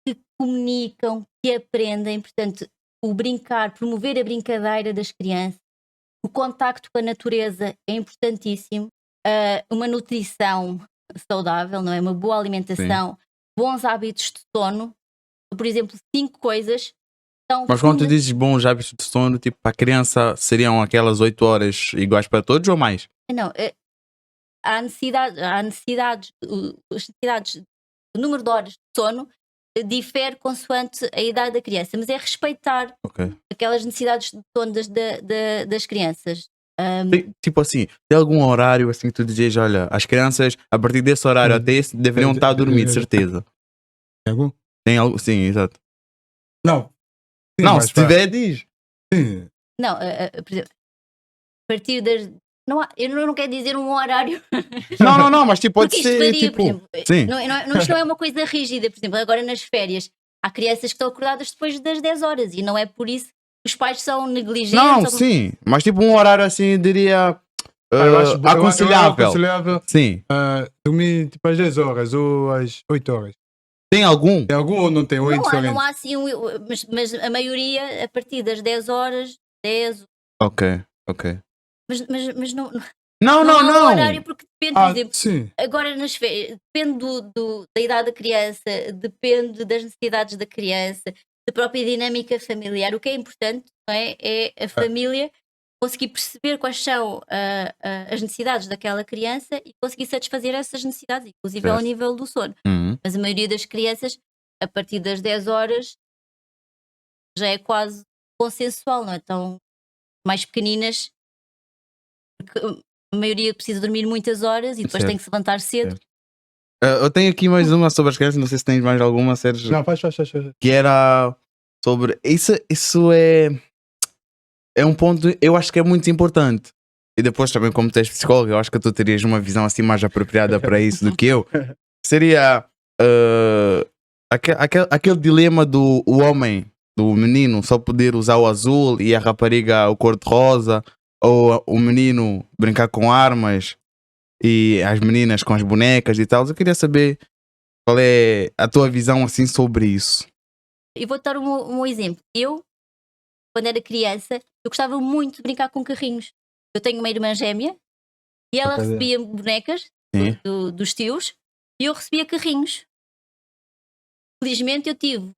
Speaker 3: que comunicam, que aprendem. Portanto, o brincar, promover a brincadeira das crianças, o contacto com a natureza é importantíssimo. Uma nutrição saudável, não é? Uma boa alimentação, bons hábitos de sono. Por exemplo, 5 coisas são
Speaker 1: Mas quando tu
Speaker 3: funda-
Speaker 1: dizes bons hábitos de sono, tipo, para a criança seriam aquelas 8 horas iguais para todos ou mais?
Speaker 3: Não, há necessidades, as necessidades, o número de horas de sono difere consoante a idade da criança, mas é respeitar
Speaker 1: Ok.
Speaker 3: aquelas necessidades de sono das crianças.
Speaker 1: Tipo assim, tem algum horário assim que tu dizes, olha, as crianças a partir desse horário até esse deveriam estar a dormir, de certeza.
Speaker 2: Tem algum?
Speaker 1: Tem algo? Sim, exato.
Speaker 2: Não. Sim,
Speaker 1: Não,
Speaker 2: mas
Speaker 1: se tiver, diz.
Speaker 2: Sim.
Speaker 3: Não, por exemplo, a partir das. Eu não quero dizer um horário.
Speaker 1: Não, mas tipo, pode
Speaker 3: Porque isto
Speaker 1: ser
Speaker 3: varia,
Speaker 1: tipo.
Speaker 3: por exemplo.
Speaker 1: Sim.
Speaker 3: Isto não é uma coisa rígida. Por exemplo, agora nas férias, há crianças que estão acordadas depois das 10 horas e não é por isso que os pais são negligentes.
Speaker 1: Não,
Speaker 3: ou-
Speaker 1: sim, mas tipo um horário assim, eu diria
Speaker 2: Eu acho
Speaker 1: aconselhável.
Speaker 2: aconselhável
Speaker 1: Sim.
Speaker 2: dormir tipo às 10 horas ou às 8 horas.
Speaker 1: Tem algum?
Speaker 2: Tem algum ou não tem? Ou é indiferente?
Speaker 3: Não há assim, mas a maioria a partir das 10 horas, 10,
Speaker 1: Ok.
Speaker 3: mas não,
Speaker 1: Não,
Speaker 3: não há um
Speaker 1: não.
Speaker 3: horário porque depende, por exemplo,
Speaker 2: Sim.
Speaker 3: agora nas férias, depende da idade da criança, depende das necessidades da criança, da própria dinâmica familiar. O que é importante, não é? É a família conseguir perceber quais são as necessidades daquela criança e conseguir satisfazer essas necessidades, inclusive ao
Speaker 1: Certo.
Speaker 3: nível do sono.
Speaker 1: Uhum.
Speaker 3: Mas a maioria das crianças, a partir das 10 horas, já é quase consensual, não é? Então, mais pequeninas, porque a maioria precisa dormir muitas horas e depois
Speaker 1: Certo.
Speaker 3: tem que se levantar cedo.
Speaker 1: Certo. Eu tenho aqui mais uma sobre as crianças, não sei se tens mais alguma, Sérgio.
Speaker 2: Não, faz.
Speaker 1: Que era sobre. Isso é um ponto, eu acho que é muito importante. E depois também, como tu és psicólogo, eu acho que tu terias uma visão assim mais apropriada para isso do que eu. Seria aquele dilema do o homem, do menino, só poder usar o azul e a rapariga o cor-de-rosa, ou o menino brincar com armas e as meninas com as bonecas e tal. Eu queria saber qual é a tua visão assim sobre isso.
Speaker 3: E vou dar um exemplo. Eu, quando era criança, eu gostava muito de brincar com carrinhos. Eu tenho uma irmã gêmea e ela
Speaker 2: Ok.
Speaker 3: recebia bonecas
Speaker 1: Sim.
Speaker 3: dos tios e eu recebia carrinhos. Felizmente eu tive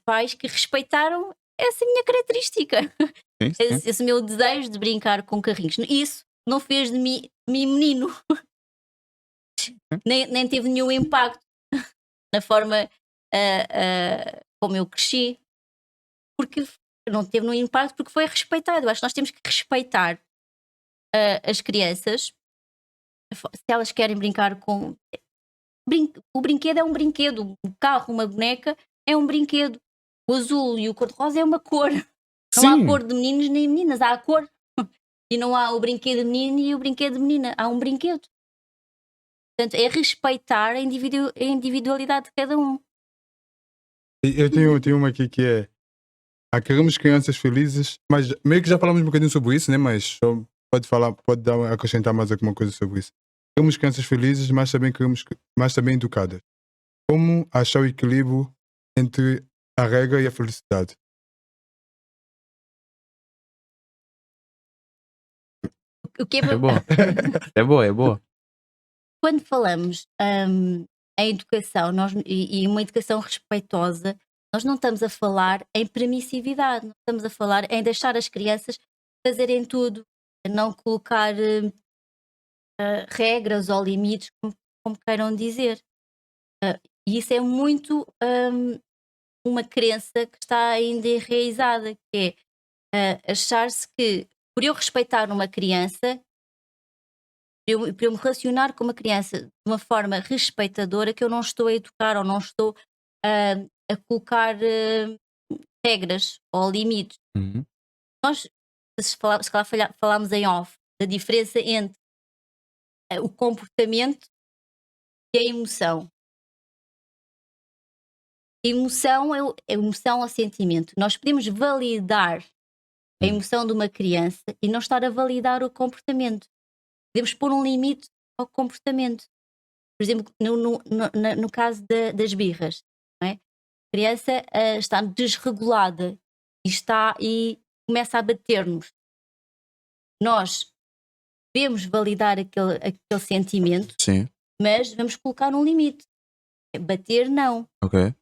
Speaker 3: pais que respeitaram essa minha característica,
Speaker 1: Sim, sim.
Speaker 3: esse meu desejo de brincar com carrinhos. Isso não fez de mim menino, nem teve nenhum impacto na forma como eu cresci, porque não teve nenhum impacto porque foi respeitado. Eu acho que nós temos que respeitar as crianças se elas querem brincar com. O brinquedo é um brinquedo, um carro, uma boneca é um brinquedo. O azul e o cor-de-rosa é uma cor. Não há
Speaker 1: Sim.
Speaker 3: cor de meninos nem meninas, há a cor. E não há o brinquedo de menino e o brinquedo de menina, há um brinquedo. Portanto, é respeitar a individualidade de cada um.
Speaker 2: Eu tenho uma aqui que é: queremos crianças felizes, mas meio que já falamos um bocadinho sobre isso, né? Mas só pode acrescentar mais alguma coisa sobre isso. Queremos crianças felizes, mas também educadas. Como achar o equilíbrio entre a regra e a felicidade?
Speaker 3: O que
Speaker 1: É boa. É boa, é boa.
Speaker 3: Quando falamos em educação e uma educação respeitosa, nós não estamos a falar em permissividade, não estamos a falar em deixar as crianças fazerem tudo, não colocar regras ou limites, como queiram dizer. E isso é muito uma crença que está ainda enraizada, que é achar-se que por eu respeitar uma criança, para eu me relacionar com uma criança de uma forma respeitadora, que eu não estou a educar ou não estou a colocar regras ou limites.
Speaker 1: Uhum.
Speaker 3: Nós, se calhar falámos em off, da diferença entre o comportamento e a emoção. A emoção a emoção ao sentimento. Nós podemos validar a emoção de uma criança e não estar a validar o comportamento. Podemos pôr um limite ao comportamento. Por exemplo, no caso das birras, não é? A criança está desregulada e começa a bater-nos. Nós devemos validar aquele sentimento,
Speaker 1: Sim.
Speaker 3: mas vamos colocar um limite. Bater, não.
Speaker 1: Ok.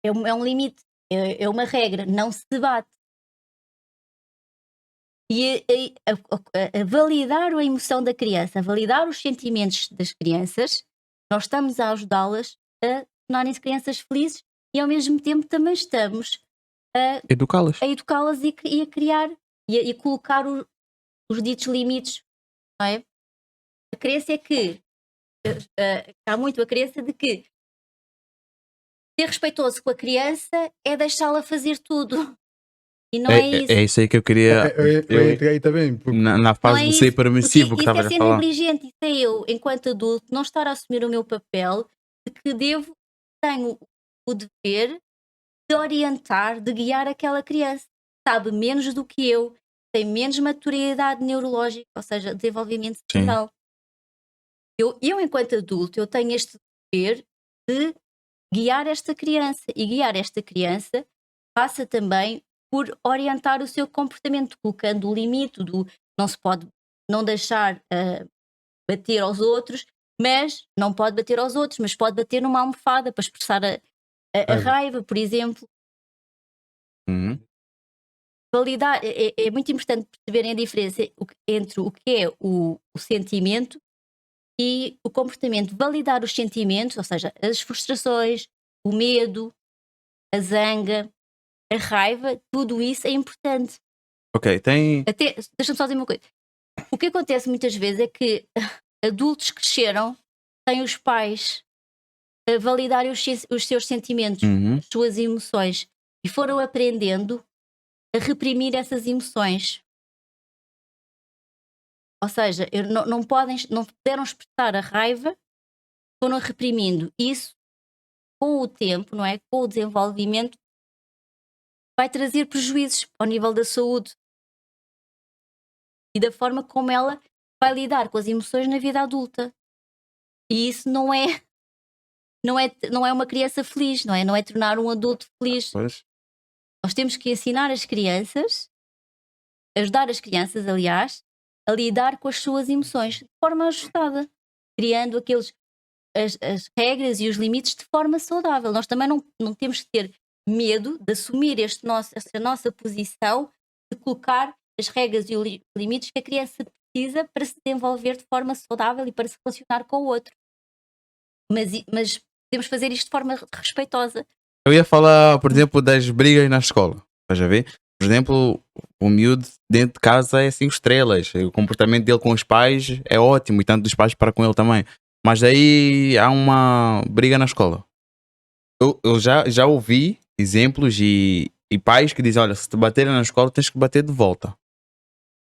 Speaker 3: É um limite, é uma regra, não se debate. E a validar a emoção da criança, a validar os sentimentos das crianças, nós estamos a ajudá-las a tornarem-se crianças felizes e ao mesmo tempo também estamos
Speaker 1: Educá-las.
Speaker 3: a educá-las e a criar e a colocar os ditos limites, não é? A crença é que há muito a crença de que ser respeitoso com a criança é deixá-la fazer tudo. E não é isso.
Speaker 1: É isso aí que eu queria.
Speaker 2: Eu entrei aí também.
Speaker 1: Na
Speaker 3: Não
Speaker 1: fase
Speaker 3: é
Speaker 1: de ser
Speaker 3: isso,
Speaker 1: permissivo que
Speaker 3: porque isso é
Speaker 1: estavas a
Speaker 3: ser
Speaker 1: falar.
Speaker 3: negligente, isso é eu, enquanto adulto, não estar a assumir o meu papel de que tenho o dever de orientar, de guiar aquela criança. Sabe menos do que eu, tem menos maturidade neurológica, ou seja, desenvolvimento
Speaker 1: Sim.
Speaker 3: cerebral. Eu, enquanto adulto, eu tenho este dever de guiar esta criança. E guiar esta criança passa também por orientar o seu comportamento, colocando o limite do não se pode não deixar bater aos outros, mas não pode bater aos outros, mas pode bater numa almofada para expressar a raiva, por exemplo.
Speaker 1: Uhum.
Speaker 3: Validar, é muito importante perceberem a diferença entre o que é o sentimento e o comportamento. Validar os sentimentos, ou seja, as frustrações, o medo, a zanga, a raiva, tudo isso é importante.
Speaker 1: Ok, tem.
Speaker 3: Até, deixa-me só dizer uma coisa. O que acontece muitas vezes é que adultos cresceram sem os pais a validarem os seus sentimentos,
Speaker 1: Uhum.
Speaker 3: as suas emoções, e foram aprendendo a reprimir essas emoções. Ou seja, não puderam expressar a raiva, foram reprimindo. Isso, com o tempo, não é? Com o desenvolvimento, vai trazer prejuízos ao nível da saúde e da forma como ela vai lidar com as emoções na vida adulta. E isso não é uma criança feliz, não é? Não é tornar um adulto feliz.
Speaker 1: Pois.
Speaker 3: Nós temos que ensinar as crianças, ajudar as crianças, aliás, a lidar com as suas emoções de forma ajustada, criando as regras e os limites de forma saudável. Nós também não temos que ter medo de assumir esta nossa posição de colocar as regras e os limites que a criança precisa para se desenvolver de forma saudável e para se relacionar com o outro. Mas podemos fazer isto de forma respeitosa.
Speaker 1: Eu ia falar, por exemplo, das brigas na escola. Estás a ver? Por exemplo, o miúdo dentro de casa é 5 estrelas. O comportamento dele com os pais é ótimo e tanto dos pais para com ele também. Mas aí há uma briga na escola. Eu já ouvi exemplos e pais que dizem: olha, se te baterem na escola, tens que bater de volta.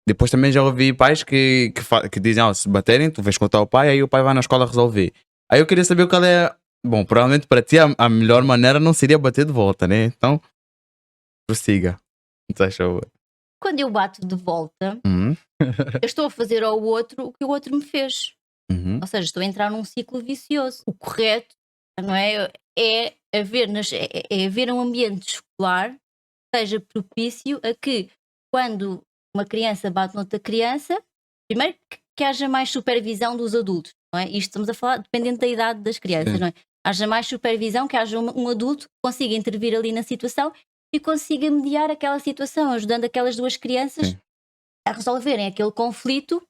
Speaker 1: Depois também já ouvi pais que dizem: ó, se baterem, tu vais contar ao pai, aí o pai vai na escola resolver. Aí eu queria saber qual é. Bom, provavelmente para ti a melhor maneira não seria bater de volta, né? Então, prossiga. Não achou?
Speaker 3: Quando eu bato de volta,
Speaker 1: Uhum,
Speaker 3: eu estou a fazer ao outro o que o outro me fez.
Speaker 1: uhum,
Speaker 3: Ou seja, estou a entrar num ciclo vicioso. O correto, não é? É haver um ambiente escolar que seja propício a que, quando uma criança bate noutra criança, primeiro que haja mais supervisão dos adultos, não é? Isto estamos a falar dependendo da idade das crianças,
Speaker 2: Sim.
Speaker 3: não é? Haja mais supervisão, que haja um adulto que consiga intervir ali na situação e consiga mediar aquela situação, ajudando aquelas duas crianças
Speaker 1: sim.
Speaker 3: a resolverem aquele conflito de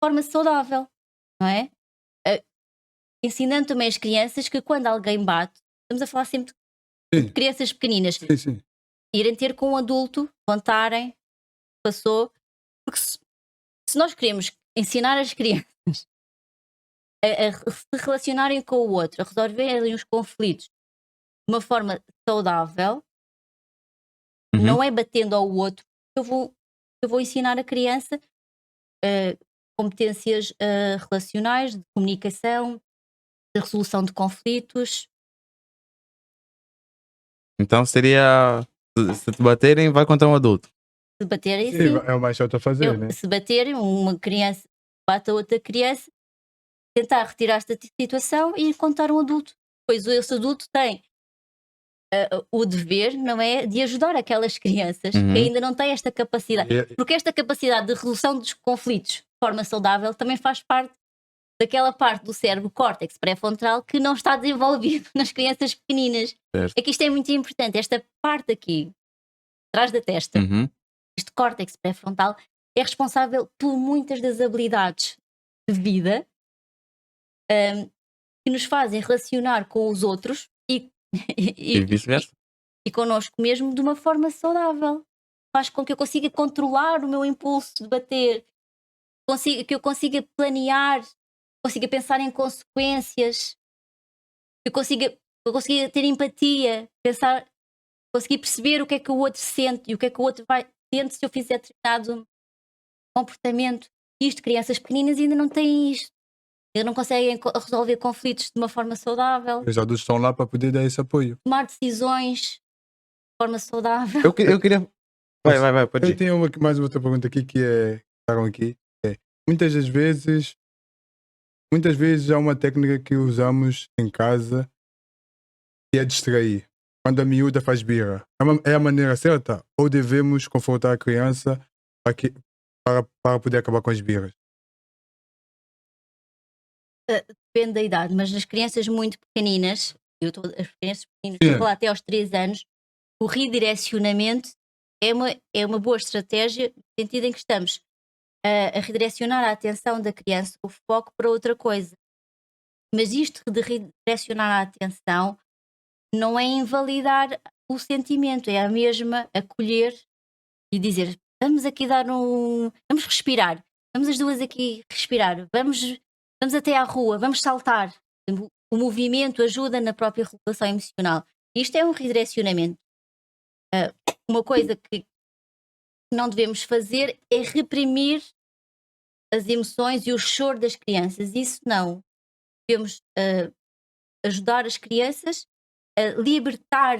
Speaker 3: forma saudável, não é? Ah, ensinando também as crianças que quando alguém bate, estamos a falar sempre
Speaker 2: Sim,
Speaker 3: de crianças pequeninas,
Speaker 2: sim, sim.
Speaker 3: irem ter com um adulto, contarem o que passou, porque se nós queremos ensinar as crianças a se relacionarem com o outro, a resolverem os conflitos de uma forma saudável,
Speaker 1: Uhum.
Speaker 3: não é batendo ao outro que eu vou ensinar a criança competências relacionais, de comunicação, de resolução de conflitos.
Speaker 1: Então seria. Se te baterem, vai contra um adulto.
Speaker 3: Se baterem,
Speaker 2: Sim,
Speaker 3: sim.
Speaker 2: é o mais chato a fazer, né?
Speaker 3: Se baterem, uma criança bate a outra criança, tentar retirar-se da situação e contar um adulto. Pois esse adulto tem o dever, não é? De ajudar aquelas crianças que
Speaker 1: Uhum.
Speaker 3: ainda não têm esta capacidade. Porque esta capacidade de resolução dos conflitos de forma saudável também faz parte daquela parte do cérebro córtex pré-frontal que não está desenvolvido nas crianças pequeninas.
Speaker 1: Certo.
Speaker 3: É que isto é muito importante. Esta parte aqui, atrás da testa,
Speaker 1: Uhum.
Speaker 3: este córtex pré-frontal, é responsável por muitas das habilidades de vida que nos fazem relacionar com os outros e,
Speaker 1: E
Speaker 3: e,
Speaker 1: vice-versa.
Speaker 3: e connosco mesmo de uma forma saudável. Faz com que eu consiga controlar o meu impulso de bater, que eu consiga planear, consiga pensar em consequências, que eu consiga ter empatia, pensar, conseguir perceber o que é que o outro sente e o que é que o outro vai sente se eu fizer determinado comportamento. Isto, crianças pequeninas ainda não têm isto. Ainda não conseguem resolver conflitos de uma forma saudável,
Speaker 2: Os adultos estão lá para poder dar esse apoio.
Speaker 3: tomar decisões de forma saudável.
Speaker 1: Eu queria. Vai, pode
Speaker 2: Eu
Speaker 1: ir.
Speaker 2: tenho mais outra pergunta aqui que estavam aqui. É, muitas das vezes, muitas vezes há uma técnica que usamos em casa que é distrair. Quando a miúda faz birra, é a maneira certa? Ou devemos confrontar a criança para poder acabar com as birras?
Speaker 3: Depende da idade, mas nas crianças muito pequeninas, as crianças pequeninas, estou a
Speaker 2: Sim.
Speaker 3: falar até aos 3 anos, o redirecionamento é uma boa estratégia, no sentido em que estamos a redirecionar a atenção da criança, o foco para outra coisa. Mas isto de redirecionar a atenção não é invalidar o sentimento, é a mesma acolher e dizer: vamos aqui vamos respirar, vamos as duas aqui respirar, vamos até à rua, vamos saltar. O movimento ajuda na própria regulação emocional. Isto é um redirecionamento. Uma coisa que não devemos fazer é reprimir as emoções e o choro das crianças. Isso não. Devemos ajudar as crianças a libertar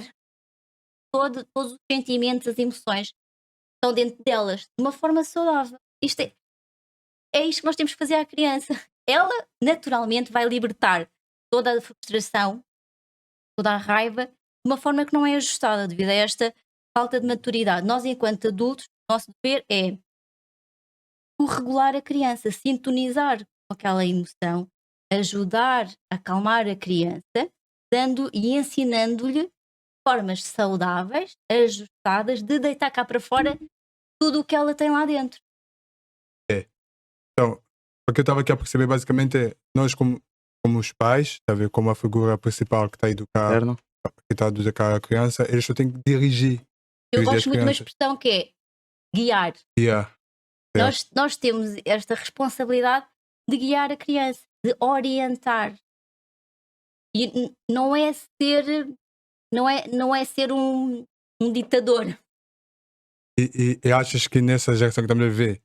Speaker 3: todos os sentimentos, as emoções que estão dentro delas de uma forma saudável. Isto é isto que nós temos que fazer à criança. Ela naturalmente vai libertar toda a frustração, toda a raiva, de uma forma que não é ajustada devido a esta falta de maturidade. Nós, enquanto adultos, o nosso dever é o regular a criança, sintonizar com aquela emoção, ajudar a acalmar a criança, dando e ensinando-lhe formas saudáveis, ajustadas, de deitar cá para fora tudo o que ela tem lá dentro.
Speaker 2: Então, o que eu estava aqui a perceber basicamente é nós como os pais, tá a ver, como a figura principal que está a educar,
Speaker 1: Certo?
Speaker 2: que está a educar a criança, eles só têm que dirigir.
Speaker 3: Eu
Speaker 2: Dirigir as
Speaker 3: gosto muito de uma
Speaker 2: crianças.
Speaker 3: expressão que é guiar.
Speaker 2: Yeah.
Speaker 3: Nós temos esta responsabilidade de guiar a criança, de orientar. E não é ser, não é ser um ditador.
Speaker 2: E achas que nessa geração que estamos a viver,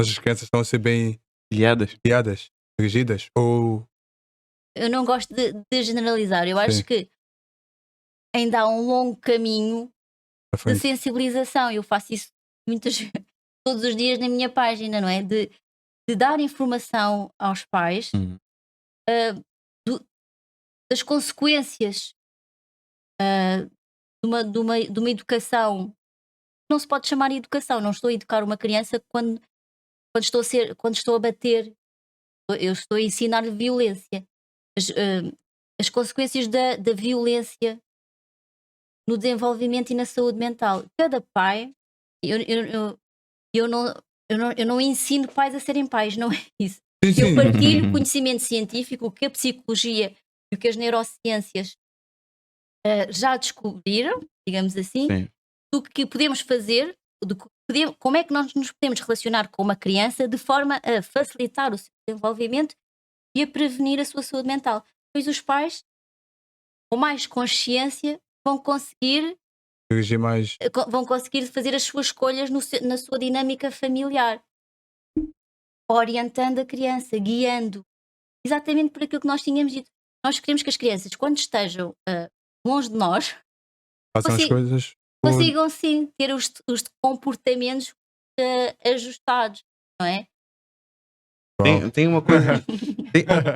Speaker 2: as crianças estão a ser bem
Speaker 1: Guiadas.
Speaker 2: guiadas, dirigidas? Ou
Speaker 3: Eu não gosto de generalizar. Eu
Speaker 2: Sim.
Speaker 3: acho que ainda há um longo caminho
Speaker 2: à
Speaker 3: de
Speaker 2: frente?
Speaker 3: sensibilização. Eu faço isso muitas todos os dias na minha página, não é? De dar informação aos pais
Speaker 1: Uhum.
Speaker 3: do- das consequências de uma educação. Não se pode chamar educação. Não estou a educar uma criança quando estou a bater. Eu estou a ensinar violência. As consequências da violência no desenvolvimento e na saúde mental. Cada pai, eu, eu, eu, eu não ensino pais a serem pais, não é isso.
Speaker 2: Sim,
Speaker 3: Eu
Speaker 2: sim.
Speaker 3: partilho conhecimento científico, o que a psicologia e o que as neurociências já descobriram, digamos assim,
Speaker 1: Sim.
Speaker 3: do que podemos fazer, como é que nós nos podemos relacionar com uma criança de forma a facilitar o seu desenvolvimento e a prevenir a sua saúde mental. Pois os pais, com mais consciência,
Speaker 2: Dirigir mais.
Speaker 3: vão conseguir fazer as suas escolhas na sua dinâmica familiar, orientando a criança, guiando, exatamente por aquilo que nós tínhamos dito. Nós queremos que as crianças, quando estejam longe de nós,
Speaker 2: Façam as
Speaker 3: consi-
Speaker 2: coisas. por-
Speaker 3: consigam sim ter os comportamentos ajustados, não é?
Speaker 1: Tem uma coisa.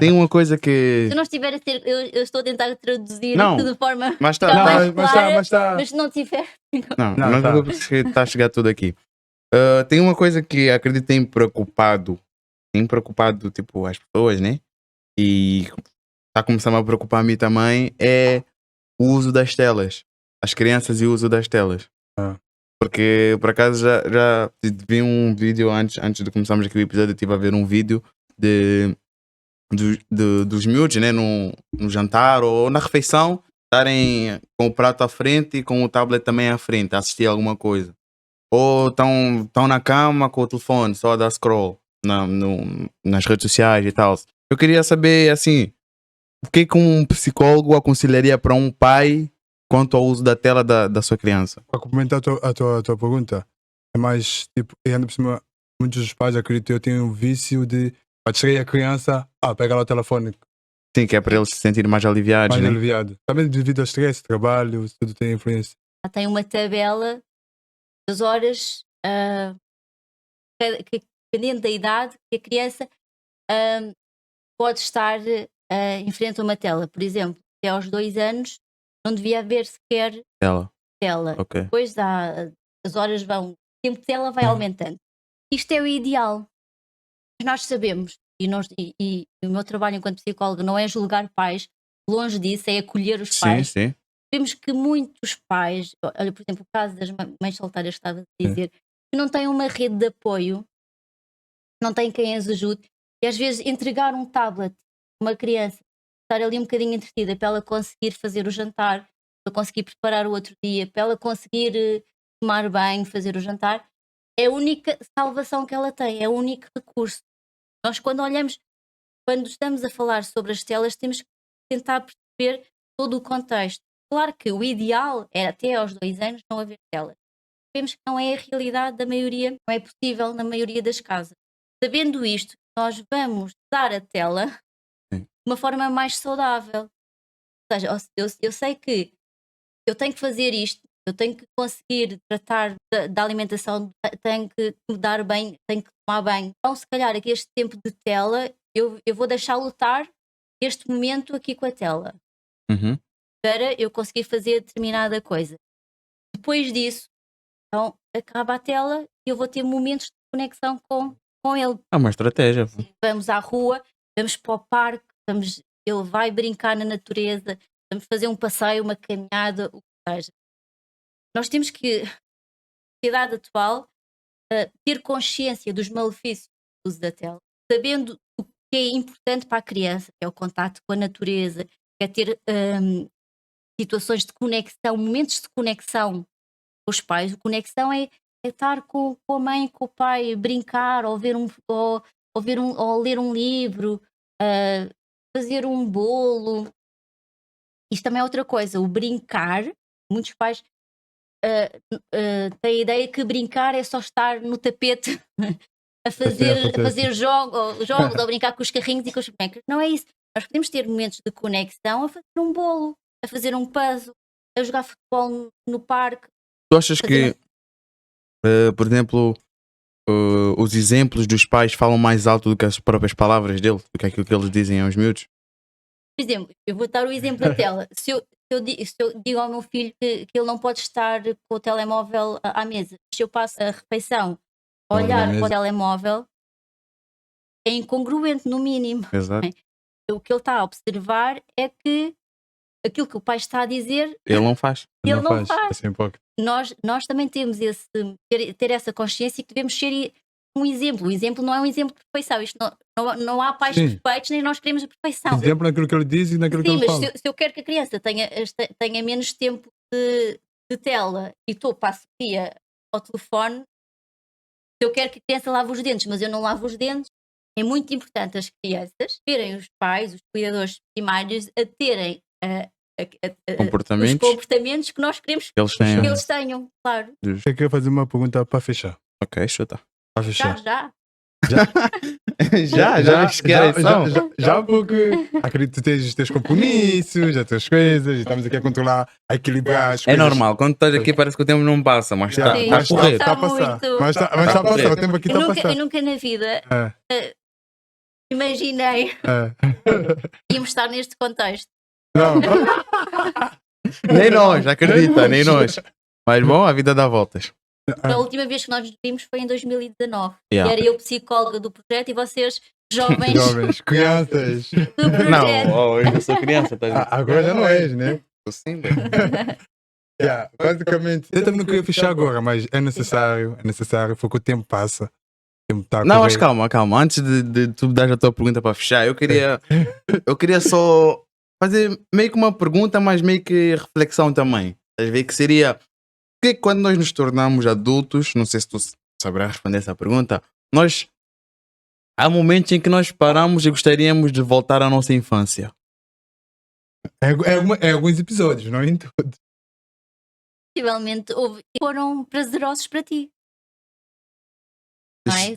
Speaker 1: Tem uma coisa
Speaker 3: Se
Speaker 1: que.
Speaker 3: eu não estiver a ter, eu estou a tentar traduzir
Speaker 1: Não,
Speaker 3: de forma
Speaker 1: Mas tá.
Speaker 3: ficar
Speaker 2: Não,
Speaker 3: mais
Speaker 2: mas
Speaker 3: clara,
Speaker 2: mas tá.
Speaker 3: mas se não tiver.
Speaker 1: Não,
Speaker 2: Não,
Speaker 1: mas
Speaker 2: tá.
Speaker 1: eu vou tentar chegar tudo aqui. Tem uma coisa que acredito tem preocupado tipo as pessoas, né? E está começando a preocupar a mim também é o uso das telas, as crianças e o uso das telas.
Speaker 2: Ah.
Speaker 1: Porque por acaso já vi um vídeo antes de começarmos aqui o episódio, estive a ver um vídeo dos miúdos, né? No jantar ou na refeição, estarem com o prato à frente e com o tablet também à frente, a assistir alguma coisa. Ou estão na cama com o telefone, só a dar scroll nas redes sociais e tal. Eu queria saber, assim, o que um psicólogo aconselharia para um pai quanto ao uso da tela da sua criança?
Speaker 2: Para complementar a tua pergunta, é mais tipo, e ainda por cima, muitos dos pais, acredito eu, têm um vício de para distrair a criança, pega lá o telefone,
Speaker 1: Sim, que é para eles se sentirem mais aliviados,
Speaker 2: mais
Speaker 1: né?
Speaker 2: aliviado. Também devido ao stress, trabalho, isso tudo tem influência.
Speaker 3: Já tem uma tabela das horas, dependendo da idade, que a criança pode estar em frente a uma tela. Por exemplo, até aos 2 anos não devia haver sequer
Speaker 1: Tela,
Speaker 3: tela.
Speaker 1: ok.
Speaker 3: Depois as horas vão, o tempo de tela vai aumentando. Isto é o ideal. Mas nós sabemos, e o meu trabalho enquanto psicóloga não é julgar pais, longe disso, é acolher os
Speaker 1: Sim,
Speaker 3: pais.
Speaker 1: sim.
Speaker 3: Vemos que muitos pais, olha, por exemplo, o caso das mães solteiras que estava a dizer, que não têm uma rede de apoio, não têm quem as ajude, e às vezes entregar um tablet a uma criança, estar ali um bocadinho entretida para ela conseguir fazer o jantar, para conseguir preparar o outro dia, para ela conseguir tomar banho, fazer o jantar, é a única salvação que ela tem, é o único recurso. Nós quando estamos a falar sobre as telas, temos que tentar perceber todo o contexto. Claro que o ideal é até aos 2 anos não haver telas. Sabemos que não é a realidade da maioria, não é possível na maioria das casas. Sabendo isto, nós vamos usar a tela
Speaker 1: Sim.
Speaker 3: de uma forma mais saudável. Ou seja, eu sei que eu tenho que fazer isto, eu tenho que conseguir tratar da alimentação, tenho que me dar bem, tenho que tomar banho. Então, se calhar, aqui este tempo de tela, eu vou deixar lutar este momento aqui com a tela,
Speaker 1: Uhum.
Speaker 3: para eu conseguir fazer determinada coisa. Depois disso, então, acaba a tela e eu vou ter momentos de conexão com ele.
Speaker 1: É uma estratégia.
Speaker 3: Vamos à rua, vamos para o parque, ele vai brincar na natureza, vamos fazer um passeio, uma caminhada, o que seja. Nós temos que, na sociedade atual, ter consciência dos malefícios do uso da tela, sabendo o que é importante para a criança, que é o contato com a natureza, que é ter situações de conexão, momentos de conexão os pais, a conexão é estar com a mãe, com o pai, brincar, ou ver ou ler um livro, ah, fazer um bolo. Isto também é outra coisa, o brincar. Muitos pais têm a ideia que brincar é só estar no tapete a fazer jogos ou brincar com os carrinhos e com as bonecas. Não é isso. Nós podemos ter momentos de conexão a fazer um bolo, a fazer um puzzle, a jogar futebol no parque.
Speaker 1: Tu achas
Speaker 3: fazer
Speaker 1: que, por exemplo, os exemplos dos pais falam mais alto do que as próprias palavras deles, do que aquilo que eles dizem aos miúdos?
Speaker 3: Por exemplo, eu vou dar o exemplo da tela. Se eu digo ao meu filho que ele não pode estar com o telemóvel à mesa, se eu passo a refeição a
Speaker 2: Olha,
Speaker 3: olhar
Speaker 2: à
Speaker 3: para o
Speaker 2: mesa.
Speaker 3: telemóvel, é incongruente, no mínimo.
Speaker 1: Exato.
Speaker 3: O que ele está a observar é que aquilo que o pai está a dizer,
Speaker 1: Ele não faz.
Speaker 3: ele não faz.
Speaker 2: Assim, um pouco.
Speaker 3: Nós também temos ter essa consciência que devemos ser um exemplo. O exemplo não é um exemplo de perfeição. Isto não há pais
Speaker 2: Sim.
Speaker 3: perfeitos, nem nós queremos a perfeição.
Speaker 2: Exemplo naquilo que ele diz e naquilo que
Speaker 3: Sim,
Speaker 2: ele
Speaker 3: mas
Speaker 2: fala.
Speaker 3: se eu quero que a criança tenha menos tempo de tela e estou passo o dia ao telefone, se eu quero que a criança lave os dentes, mas eu não lavo os dentes, é muito importante as crianças verem os pais, os cuidadores primários, a terem os
Speaker 1: Comportamentos
Speaker 3: comportamentos que nós queremos
Speaker 1: que eles
Speaker 3: que
Speaker 1: têm.
Speaker 3: eles tenham, claro.
Speaker 2: Eu queria fazer uma pergunta para fechar.
Speaker 1: Ok, chuta.
Speaker 2: Para fechar.
Speaker 3: Já.
Speaker 1: já viste que era isso?
Speaker 2: Já porque acredito que tens os teus compromissos, as tuas coisas, e estamos aqui a controlar, a equilibrar as
Speaker 1: É
Speaker 2: coisas.
Speaker 1: normal, quando estás aqui parece que o tempo não passa, mas
Speaker 2: Já,
Speaker 1: está
Speaker 3: Sim,
Speaker 1: a
Speaker 2: mas
Speaker 1: correr.
Speaker 2: está a passar.
Speaker 3: muito.
Speaker 2: Mas está a
Speaker 1: Tá a
Speaker 2: passar,
Speaker 1: correr.
Speaker 2: o tempo aqui
Speaker 3: Eu
Speaker 2: está a passar.
Speaker 3: nunca na vida
Speaker 2: É,
Speaker 3: imaginei
Speaker 2: é.
Speaker 3: íamos estar neste contexto.
Speaker 2: Não,
Speaker 1: Nem nós, acredita, nem nós. Mas bom, a vida dá voltas.
Speaker 3: A última vez que nós nos vimos foi em 2019.
Speaker 1: Yeah.
Speaker 3: E era eu psicóloga do projeto e vocês jovens
Speaker 2: jovens, crianças.
Speaker 3: do projeto.
Speaker 1: Não, eu ainda sou criança, tá
Speaker 2: Ah, agora já não és, né?
Speaker 1: Tô sim,
Speaker 2: Yeah, basicamente, eu também não queria fechar agora, mas é necessário, porque o tempo passa. O tempo está a
Speaker 1: Não,
Speaker 2: correr.
Speaker 1: mas calma. Antes de tu dar a tua pergunta para fechar, eu queria só fazer meio que uma pergunta, mas meio que reflexão também. Às vezes que seria, porque quando nós nos tornamos adultos, não sei se tu saberás responder essa pergunta, há momentos em que nós paramos e gostaríamos de voltar à nossa infância.
Speaker 2: É alguns episódios, não em todos.
Speaker 3: Possivelmente foram prazerosos para ti. Não é?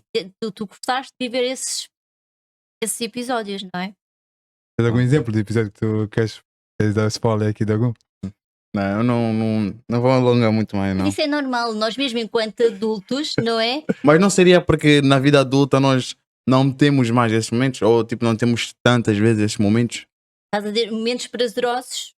Speaker 3: Tu gostaste de viver esses episódios, não é?
Speaker 2: Tens algum exemplo de episódio que tu queres dar spoiler aqui de algum?
Speaker 1: Não, eu não vou alongar muito mais, não.
Speaker 3: Isso é normal, nós mesmo enquanto adultos, não é?
Speaker 1: Mas não seria porque na vida adulta nós não temos mais esses momentos? Ou tipo, não temos tantas vezes esses momentos?
Speaker 3: Estás a dizer momentos prazerosos.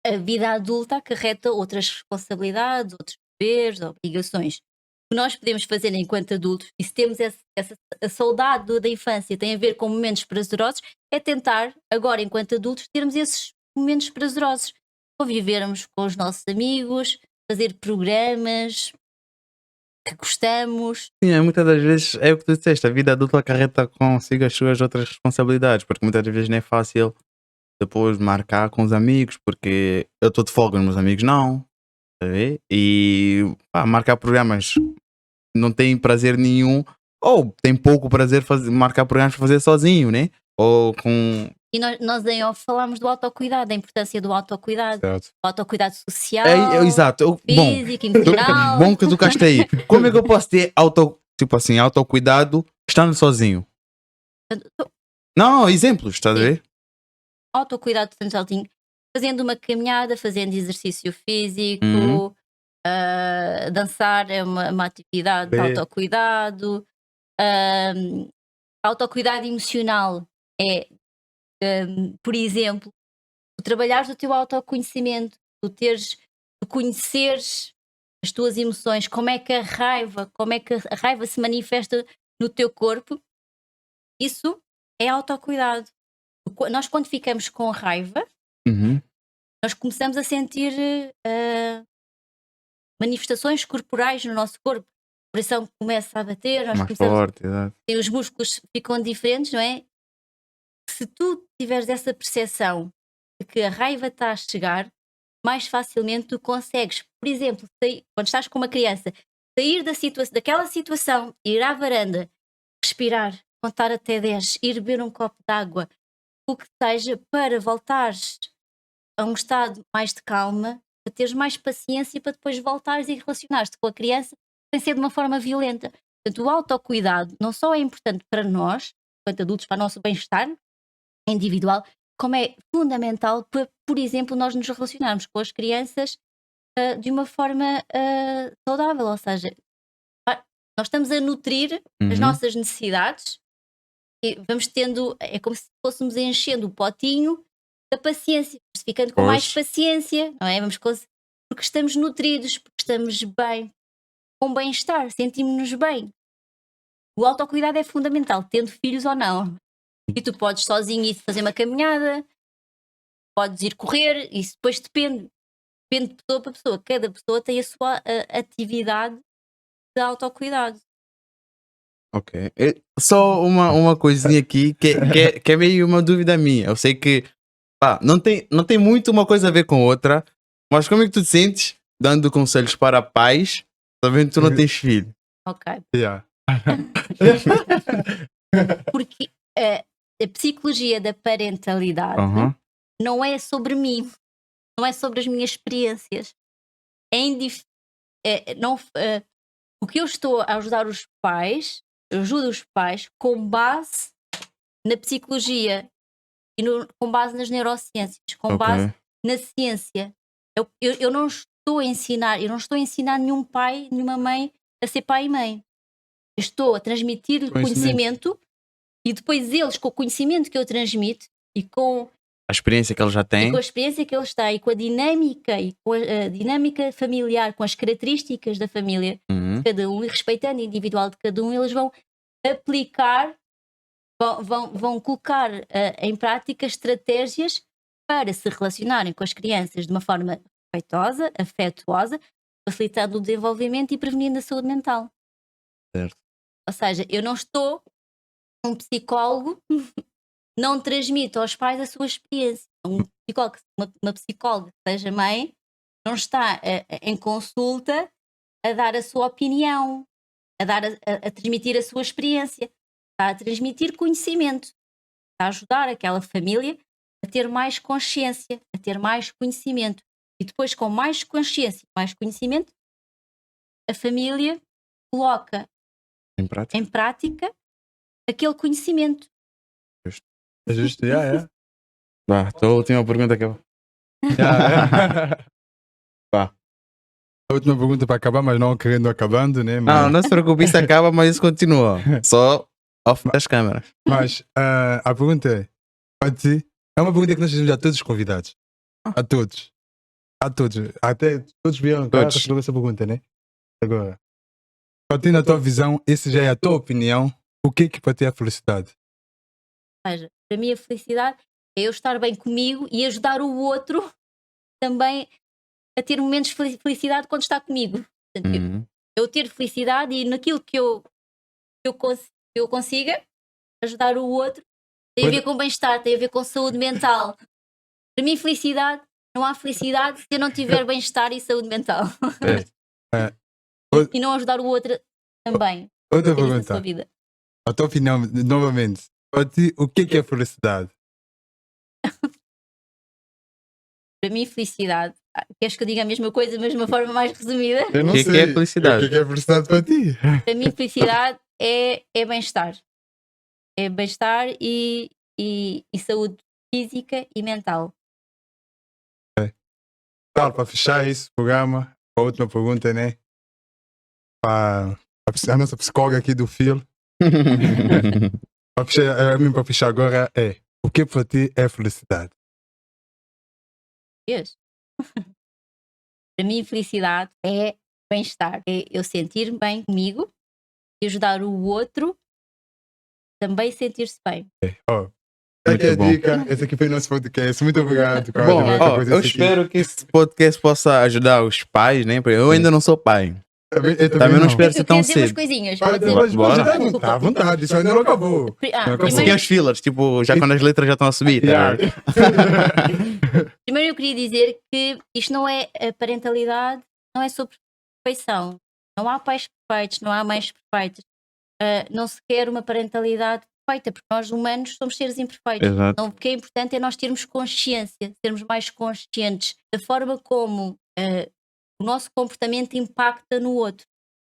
Speaker 3: A vida adulta acarreta outras responsabilidades, outros deveres, obrigações. O que nós podemos fazer enquanto adultos, e se temos a saudade da infância tem a ver com momentos prazerosos, é tentar, agora enquanto adultos, termos esses momentos prazerosos. Convivermos com os nossos amigos, fazer programas que gostamos.
Speaker 1: Sim, muitas das vezes é o que tu disseste, a vida adulta acarreta consigo as suas outras responsabilidades, porque muitas das vezes não é fácil depois marcar com os amigos, porque eu estou de folga, os meus amigos não, tá a ver? E marcar programas não tem prazer nenhum, ou tem pouco prazer marcar programas para fazer sozinho, né? Ou com.
Speaker 3: E nós em off falámos do autocuidado, da importância do autocuidado,
Speaker 2: Certo.
Speaker 3: do autocuidado social,
Speaker 1: Exato, bom.
Speaker 3: físico, emocional.
Speaker 1: Bom que tu tocaste aí. Como é que eu posso ter autocuidado estando sozinho? Não, exemplos, estás a ver?
Speaker 3: Autocuidado tanto sozinho, fazendo uma caminhada, fazendo exercício físico,
Speaker 1: Uhum.
Speaker 3: Dançar é uma atividade de
Speaker 2: Ler.
Speaker 3: autocuidado. Autocuidado emocional é, por exemplo, tu trabalhares o teu autoconhecimento, tu conheceres as tuas emoções, como é que a raiva se manifesta no teu corpo. Isso é autocuidado. Nós, quando ficamos com raiva,
Speaker 1: Uhum.
Speaker 3: nós começamos a sentir manifestações corporais no nosso corpo. O coração começa a bater, nós
Speaker 1: Mais
Speaker 3: começamos,
Speaker 1: forte, exato.
Speaker 3: e os músculos ficam diferentes, não é? Se tu tiveres essa percepção de que a raiva está a chegar, mais facilmente tu consegues, por exemplo, quando estás com uma criança, sair daquela situação, ir à varanda, respirar, contar até 10, ir beber um copo de água, o que seja, para voltares a um estado mais de calma, para teres mais paciência para depois voltares e relacionares-te com a criança sem ser de uma forma violenta. Portanto, o autocuidado não só é importante para nós, enquanto adultos, para o nosso bem-estar individual, como é fundamental para, por exemplo, nós nos relacionarmos com as crianças de uma forma saudável, ou seja, nós estamos a nutrir as nossas necessidades e vamos tendo, é como se fôssemos enchendo o potinho da paciência, ficando com mais paciência, não é? Porque estamos nutridos, porque estamos bem, com bem-estar, sentimos-nos bem. O autocuidado é fundamental, tendo filhos ou não. E tu podes sozinho ir fazer uma caminhada, podes ir correr, isso depois depende de pessoa para pessoa. Cada pessoa tem a sua atividade de autocuidado.
Speaker 1: Ok. Só uma coisinha aqui que é meio uma dúvida minha. Eu sei que não tem muito uma coisa a ver com outra, mas como é que tu te sentes dando conselhos para pais, sabendo que tu não tens filho?
Speaker 3: Ok.
Speaker 2: Yeah.
Speaker 3: Porque a psicologia da parentalidade não é sobre mim, não é sobre as minhas experiências. O que eu estou a ajudar os pais, eu ajudo os pais com base na psicologia e com base nas neurociências, com base na ciência. Eu não estou a ensinar nenhum pai, nenhuma mãe a ser pai e mãe. Eu estou a transmitir conhecimento e depois eles, com o conhecimento que eu transmito e com
Speaker 1: a experiência que eles já têm,
Speaker 3: com a experiência que eles têm, com a dinâmica e com a dinâmica familiar, com as características da família de cada um e respeitando o individual de cada um, eles vão aplicar, vão colocar em prática estratégias para se relacionarem com as crianças de uma forma respeitosa, afetuosa, facilitando o desenvolvimento e prevenindo a saúde mental.
Speaker 1: Certo.
Speaker 3: Ou seja, eu não estou um psicólogo, não transmito aos pais a sua experiência. Uma psicóloga que seja mãe não está em consulta a dar a sua opinião, a transmitir a sua experiência, está a transmitir conhecimento, está a ajudar aquela família a ter mais consciência, a ter mais conhecimento. E depois, com mais consciência e mais conhecimento, a família coloca em prática aquele conhecimento.
Speaker 2: É justo, yeah.
Speaker 1: A última pergunta que eu...
Speaker 2: A última pergunta para acabar, mas não querendo acabando, né?
Speaker 1: Não se preocupe, isso acaba, mas isso continua. Só off das câmeras.
Speaker 2: Mas a pergunta é, para ti, é uma pergunta que nós fazemos a todos os convidados. A todos. Até todos vieram cá responder essa pergunta, né? Agora, para ti, na tua visão, essa já é a tua opinião, o que para ti é a felicidade?
Speaker 3: Ou seja, para mim a felicidade é eu estar bem comigo e ajudar o outro também a ter momentos de felicidade quando está comigo. Portanto, eu ter felicidade e naquilo que eu consiga ajudar o outro tem a ver com bem-estar, tem a ver com saúde mental. Para mim, felicidade, não há felicidade se eu não tiver bem-estar e saúde mental. E não ajudar o outro também.
Speaker 2: Outra pergunta. A tua opinião, novamente, para ti, o que é felicidade?
Speaker 3: Para mim, felicidade. Queres que eu diga a mesma coisa, mas de uma forma mais resumida?
Speaker 2: Eu não sei.
Speaker 1: O que é felicidade?
Speaker 2: O que é felicidade para ti?
Speaker 3: Para mim, felicidade é bem-estar. É bem-estar e saúde física e mental.
Speaker 2: Para fechar esse programa, a última pergunta, né? Para a nossa psicóloga aqui do Phil. Para fechar agora é, o que para ti é felicidade?
Speaker 3: Yes. Para mim, felicidade é bem-estar. É eu sentir-me bem comigo e ajudar o outro também sentir-se bem.
Speaker 2: Aqui é a dica. Esse aqui foi o nosso podcast. Muito obrigado.
Speaker 1: Bom, eu espero que esse podcast possa ajudar os pais, né? Porque eu ainda não sou pai. Também não
Speaker 3: Eu
Speaker 1: espero ser
Speaker 3: queria
Speaker 1: tão
Speaker 3: dizer umas
Speaker 1: cedo.
Speaker 3: coisinhas.
Speaker 2: Pode
Speaker 3: Vou dizer-
Speaker 2: mas
Speaker 1: Bora.
Speaker 2: pode dar, tá à vontade, isso ainda não acabou.
Speaker 3: Ah,
Speaker 1: Isso aqui é os fillers, tipo, já quando as letras já estão a subir, tá?
Speaker 2: Yeah.
Speaker 3: primeiro eu queria dizer que isto não é a parentalidade, não é sobre perfeição. Não há pais perfeitos, não há mães perfeitas. Não se quer uma parentalidade perfeita, porque nós humanos somos seres imperfeitos.
Speaker 1: Exato.
Speaker 3: Então, o que é importante é nós termos consciência, sermos mais conscientes da forma como o nosso comportamento impacta no outro.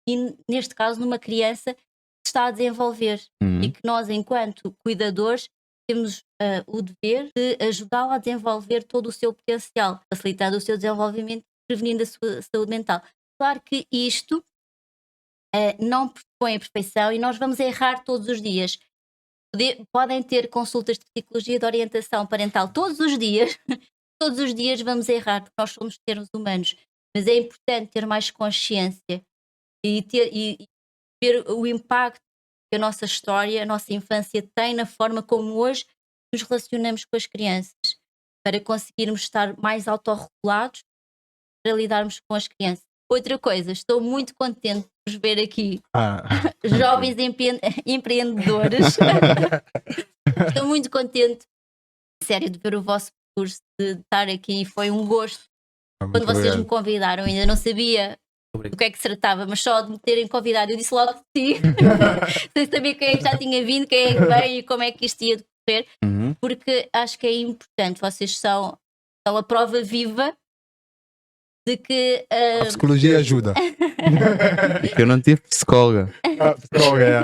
Speaker 3: E neste caso, numa criança que está a desenvolver
Speaker 1: Uhum.
Speaker 3: e que nós, enquanto cuidadores, temos o dever de ajudá-la a desenvolver todo o seu potencial, facilitando o seu desenvolvimento, prevenindo a sua saúde mental. Claro que isto não pressupõe a perfeição e nós vamos errar todos os dias. Podem ter consultas de psicologia de orientação parental todos os dias, todos os dias vamos errar, porque nós somos seres humanos, mas é importante ter mais consciência e ver o impacto que a nossa história, a nossa infância tem na forma como hoje nos relacionamos com as crianças, para conseguirmos estar mais autorregulados para lidarmos com as crianças. Outra coisa, estou muito contente de vos ver aqui, jovens empreendedores. Estou muito contente, sério, de ver o vosso percurso, de estar aqui. Foi um gosto. Quando vocês me convidaram, ainda não sabia do que é que se tratava, mas só de me terem convidado, eu disse logo que sim. Sem saber quem é que já tinha vindo, quem é que veio e como é que isto ia decorrer,
Speaker 1: Uhum.
Speaker 3: porque acho que é importante. Vocês são a prova viva de que
Speaker 2: A psicologia ajuda.
Speaker 1: Que eu não tive psicóloga.
Speaker 2: A psicóloga,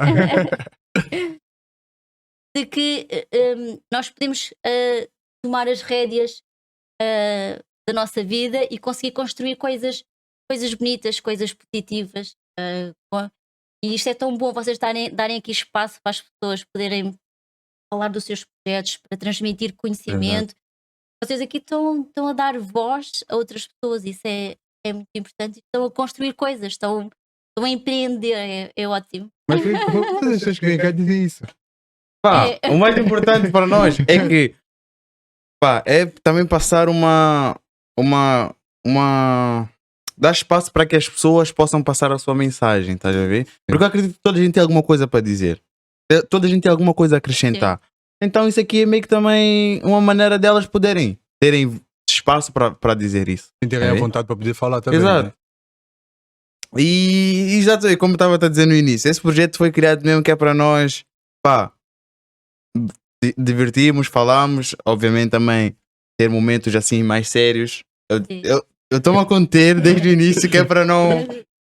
Speaker 3: de que nós podemos tomar as rédeas da nossa vida e conseguir construir coisas bonitas, coisas positivas. E isto é tão bom, vocês darem aqui espaço para as pessoas poderem falar dos seus projetos, para transmitir conhecimento. Vocês aqui estão a dar voz a outras pessoas, isso é muito importante. Estão a construir coisas, estão a empreender, é ótimo.
Speaker 2: Mas todas as pessoas que vêm cá dizem isso.
Speaker 1: Pá, o mais importante para nós é que é também passar uma dar espaço para que as pessoas possam passar a sua mensagem, estás a ver? Porque eu acredito que toda a gente tem alguma coisa para dizer, toda a gente tem alguma coisa a acrescentar. Então isso aqui é meio que também uma maneira delas poderem terem espaço para dizer isso.
Speaker 2: Terem a vontade para poder falar também.
Speaker 1: Exato.
Speaker 2: Né?
Speaker 1: E exato, como eu estava a dizer no início, esse projeto foi criado mesmo que é para nós, divertirmos, falamos, obviamente também ter momentos assim mais sérios. Eu estou-me a conter desde o início que é para não...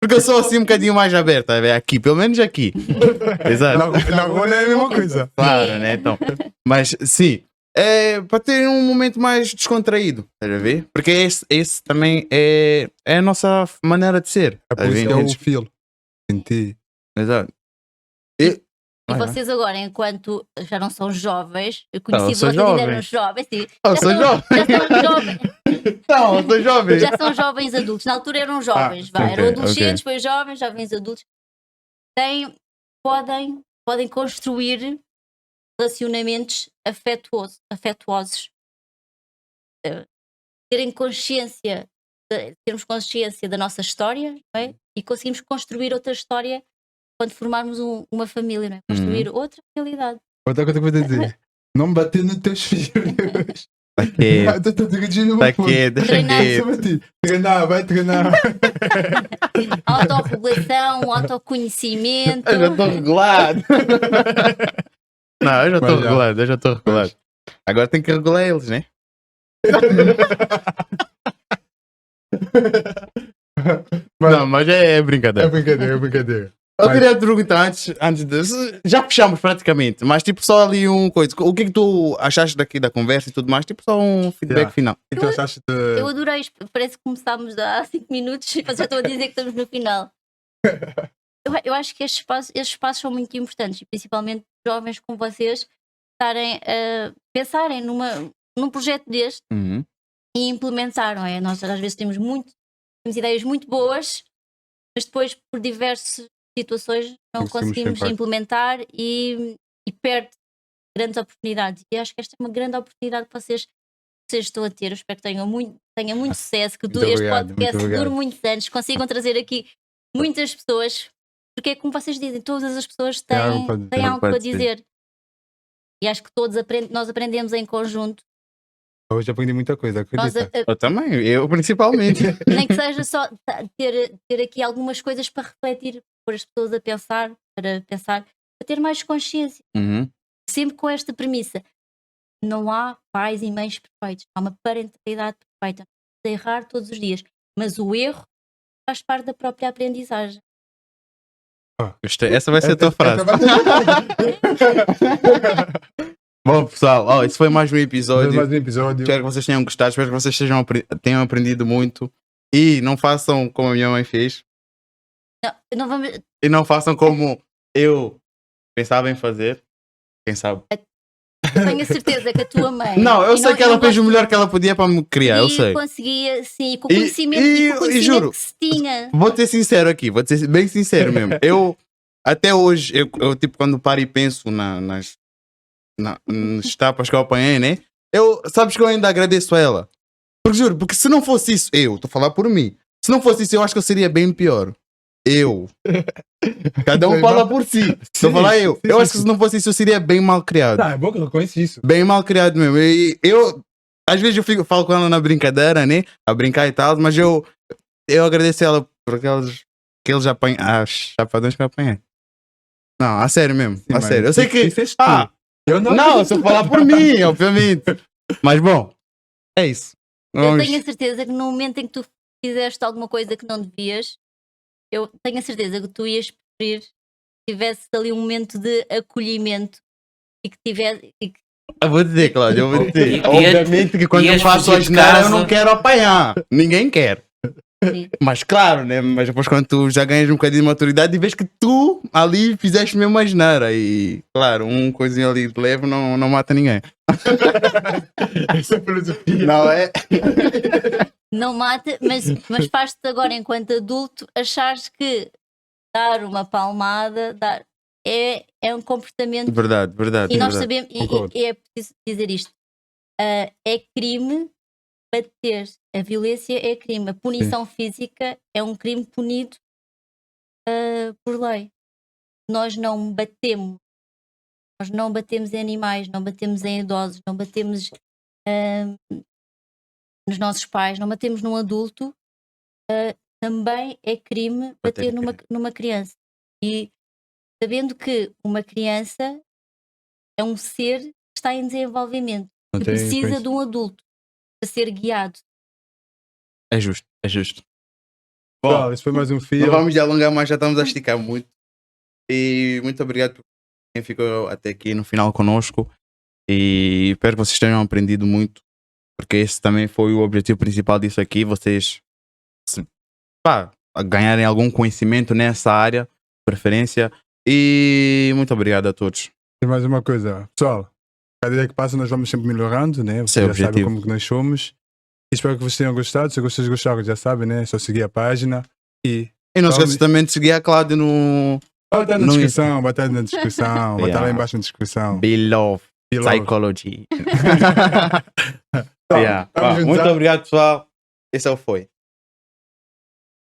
Speaker 1: Porque eu sou assim um bocadinho mais aberto, aqui, pelo menos aqui. Exato.
Speaker 2: Na rua não é a mesma coisa.
Speaker 1: Claro, né? Então, mas sim, é para ter um momento mais descontraído, estás a ver? Porque esse também é a nossa maneira de ser.
Speaker 2: É por isso que é o filo. Senti.
Speaker 1: Exato.
Speaker 3: E vocês agora, enquanto já não são jovens, eu conheci
Speaker 1: sou
Speaker 3: vocês ainda
Speaker 1: jovem.
Speaker 3: eram jovens, sim.
Speaker 1: Eu sou jovem.
Speaker 3: Já são jovens.
Speaker 1: Não, eu sou jovem.
Speaker 3: Já são jovens adultos. Na altura eram jovens, eram adolescentes, depois jovens adultos. Podem construir relacionamentos afetuosos. Termos consciência da nossa história, não é? E conseguimos construir outra história quando formarmos uma família, não é? Construir outra realidade.
Speaker 2: Outra coisa que eu vou dizer: não bater nos teus filhos. Treinar, vai treinar.
Speaker 3: Autorregulação, autoconhecimento.
Speaker 1: Eu já estou regulado. Não, eu já estou regulado. Agora tem que regular eles, né? Não, mas é brincadeira.
Speaker 2: É brincadeira.
Speaker 1: Eu queria te perguntar antes disso, já fechamos praticamente, mas tipo só ali coisa. O que tu achaste daqui da conversa e tudo mais? Tipo só um feedback final.
Speaker 2: Então achaste
Speaker 3: Eu adorei, parece que começámos há 5 minutos e já estou a dizer que estamos no final. Eu acho que estes espaços são muito importantes, principalmente jovens como vocês estarem a pensarem num projeto deste e implementar, não é? Nós às vezes temos ideias muito boas, mas depois por diversas situações não conseguimos implementar e perde grandes oportunidades. E acho que esta é uma grande oportunidade que vocês estão a ter. Eu espero que tenha muito sucesso, que este podcast dure muitos anos, consigam trazer aqui muitas pessoas, porque é como vocês dizem, todas as pessoas
Speaker 2: Tem algo para
Speaker 3: têm,
Speaker 2: dizer.
Speaker 3: têm algo para
Speaker 1: dizer.
Speaker 3: dizer. E acho que todos nós aprendemos em conjunto.
Speaker 2: Hoje aprendi muita coisa,
Speaker 3: Nós,
Speaker 2: acredita?
Speaker 1: Eu também, eu principalmente.
Speaker 3: nem que seja só ter aqui algumas coisas para refletir, pôr as pessoas a pensar, para ter mais consciência.
Speaker 1: Uhum.
Speaker 3: Sempre com esta premissa: não há pais e mães perfeitos, há uma parentalidade perfeita. Não se errar todos os dias, mas o erro faz parte da própria aprendizagem.
Speaker 1: Gostei. Essa vai ser a tua frase.
Speaker 2: Essa vai ser-
Speaker 1: Bom, pessoal, ó, esse foi mais um
Speaker 2: Mais
Speaker 1: episódio.
Speaker 2: um episódio.
Speaker 1: Espero que vocês tenham gostado, espero que vocês tenham aprendido muito. E não façam como a minha mãe fez.
Speaker 3: Não vamos,
Speaker 1: E não façam como eu pensava em fazer. Quem sabe?
Speaker 3: tenho a certeza que a tua mãe.
Speaker 1: Não, eu
Speaker 3: e
Speaker 1: sei que
Speaker 3: e
Speaker 1: ela fez o
Speaker 3: gosto-
Speaker 1: melhor que ela podia para me criar, eu
Speaker 3: e
Speaker 1: sei.
Speaker 3: conseguia, sim, com o
Speaker 1: E-
Speaker 3: conhecimento,
Speaker 1: e-
Speaker 3: com o
Speaker 1: e
Speaker 3: conhecimento
Speaker 1: juro,
Speaker 3: que se tinha.
Speaker 1: Vou ser sincero aqui, vou ser bem sincero mesmo. Eu, até hoje, eu tipo, quando paro e penso nas tapas que eu apanhei, né? Sabes que eu ainda agradeço a ela. Porque juro, porque se não fosse isso, eu estou a falar por mim. Se não fosse isso, eu acho que eu seria bem pior. Eu. Cada um fala por si. Estou a falar eu. Eu acho que se não fosse isso, eu seria bem mal criado.
Speaker 2: Tá, é bom que eu reconheço isso.
Speaker 1: Bem mal criado mesmo. E eu, às vezes eu falo com ela na brincadeira, né? A brincar e tal, mas eu agradeço a ela por aqueles chapadões que eu apanhei. Não, a sério mesmo.
Speaker 2: Sim,
Speaker 1: a
Speaker 2: mas
Speaker 1: sério. Eu sei que.
Speaker 2: isso és tu. Eu não.
Speaker 1: Não, se eu falar por mim, obviamente. Mas bom, é isso.
Speaker 3: Eu
Speaker 1: Vamos-
Speaker 3: tenho a certeza que no momento em que tu fizeste alguma coisa que não devias, eu tenho a certeza que tu ias preferir que tivesse ali um momento de acolhimento e que tivesse.
Speaker 1: Eu vou dizer, Cláudio, eu vou dizer.
Speaker 4: E-
Speaker 1: Obviamente que quando eu
Speaker 4: ias
Speaker 1: faço
Speaker 4: fugir
Speaker 1: a
Speaker 4: de
Speaker 1: geneira, eu
Speaker 4: casa.
Speaker 1: não quero apanhar. Ninguém quer.
Speaker 3: Sim.
Speaker 1: Mas claro, né? Mas depois quando tu já ganhas um bocadinho de maturidade e vês que tu ali fizeste mesmo a geneira. E claro, um coisinho ali de leve não mata ninguém.
Speaker 2: Essa é a filosofia.
Speaker 1: Não é?
Speaker 3: Não mata, mas faz-te agora, enquanto adulto, achares que dar uma palmada é um comportamento.
Speaker 1: Verdade, verdade.
Speaker 3: E nós
Speaker 1: verdade.
Speaker 3: sabemos,
Speaker 2: Concordo.
Speaker 3: e é preciso dizer isto: é crime bater. A violência é crime. A punição física é um crime punido por lei. Nós não batemos. Nós não batemos em animais, não batemos em idosos, não batemos nos nossos pais, não batemos num adulto. Também é crime
Speaker 1: Bater
Speaker 3: bater
Speaker 1: em
Speaker 3: numa criança. E sabendo que uma criança é um ser que está em desenvolvimento,
Speaker 2: Não
Speaker 3: que
Speaker 2: tem
Speaker 3: precisa
Speaker 2: coisa.
Speaker 3: de um adulto para ser guiado.
Speaker 1: É justo, é justo. Bom,
Speaker 2: Pessoal, esse foi mais um
Speaker 1: não
Speaker 2: fio.
Speaker 1: vamos alongar mais, já estamos a esticar muito. E muito obrigado por quem ficou até aqui no final conosco. E espero que vocês tenham aprendido muito, porque esse também foi o objetivo principal disso aqui. Vocês ganharem algum conhecimento nessa área, preferência. E muito obrigado a todos.
Speaker 2: Tem mais uma coisa. Pessoal, cada dia que passa nós vamos sempre melhorando, né?
Speaker 1: Esse é
Speaker 2: Você
Speaker 1: o
Speaker 2: já sabe
Speaker 1: objetivo.
Speaker 2: como que nós somos. Espero que vocês tenham gostado. Se vocês gostaram, já sabem, né? É só seguir a página. E
Speaker 1: E não
Speaker 2: Tome.
Speaker 1: esqueçam também de seguir a Cláudia no
Speaker 2: bota na
Speaker 1: No
Speaker 2: descrição, bota na descrição. Bota lá
Speaker 1: Yeah.
Speaker 2: embaixo na descrição.
Speaker 1: Below
Speaker 2: Below.
Speaker 1: Psychology.
Speaker 2: Tá,
Speaker 1: Yeah.
Speaker 2: tamo junto,
Speaker 1: Muito
Speaker 2: tá?
Speaker 1: obrigado, pessoal. Esse é o Foi.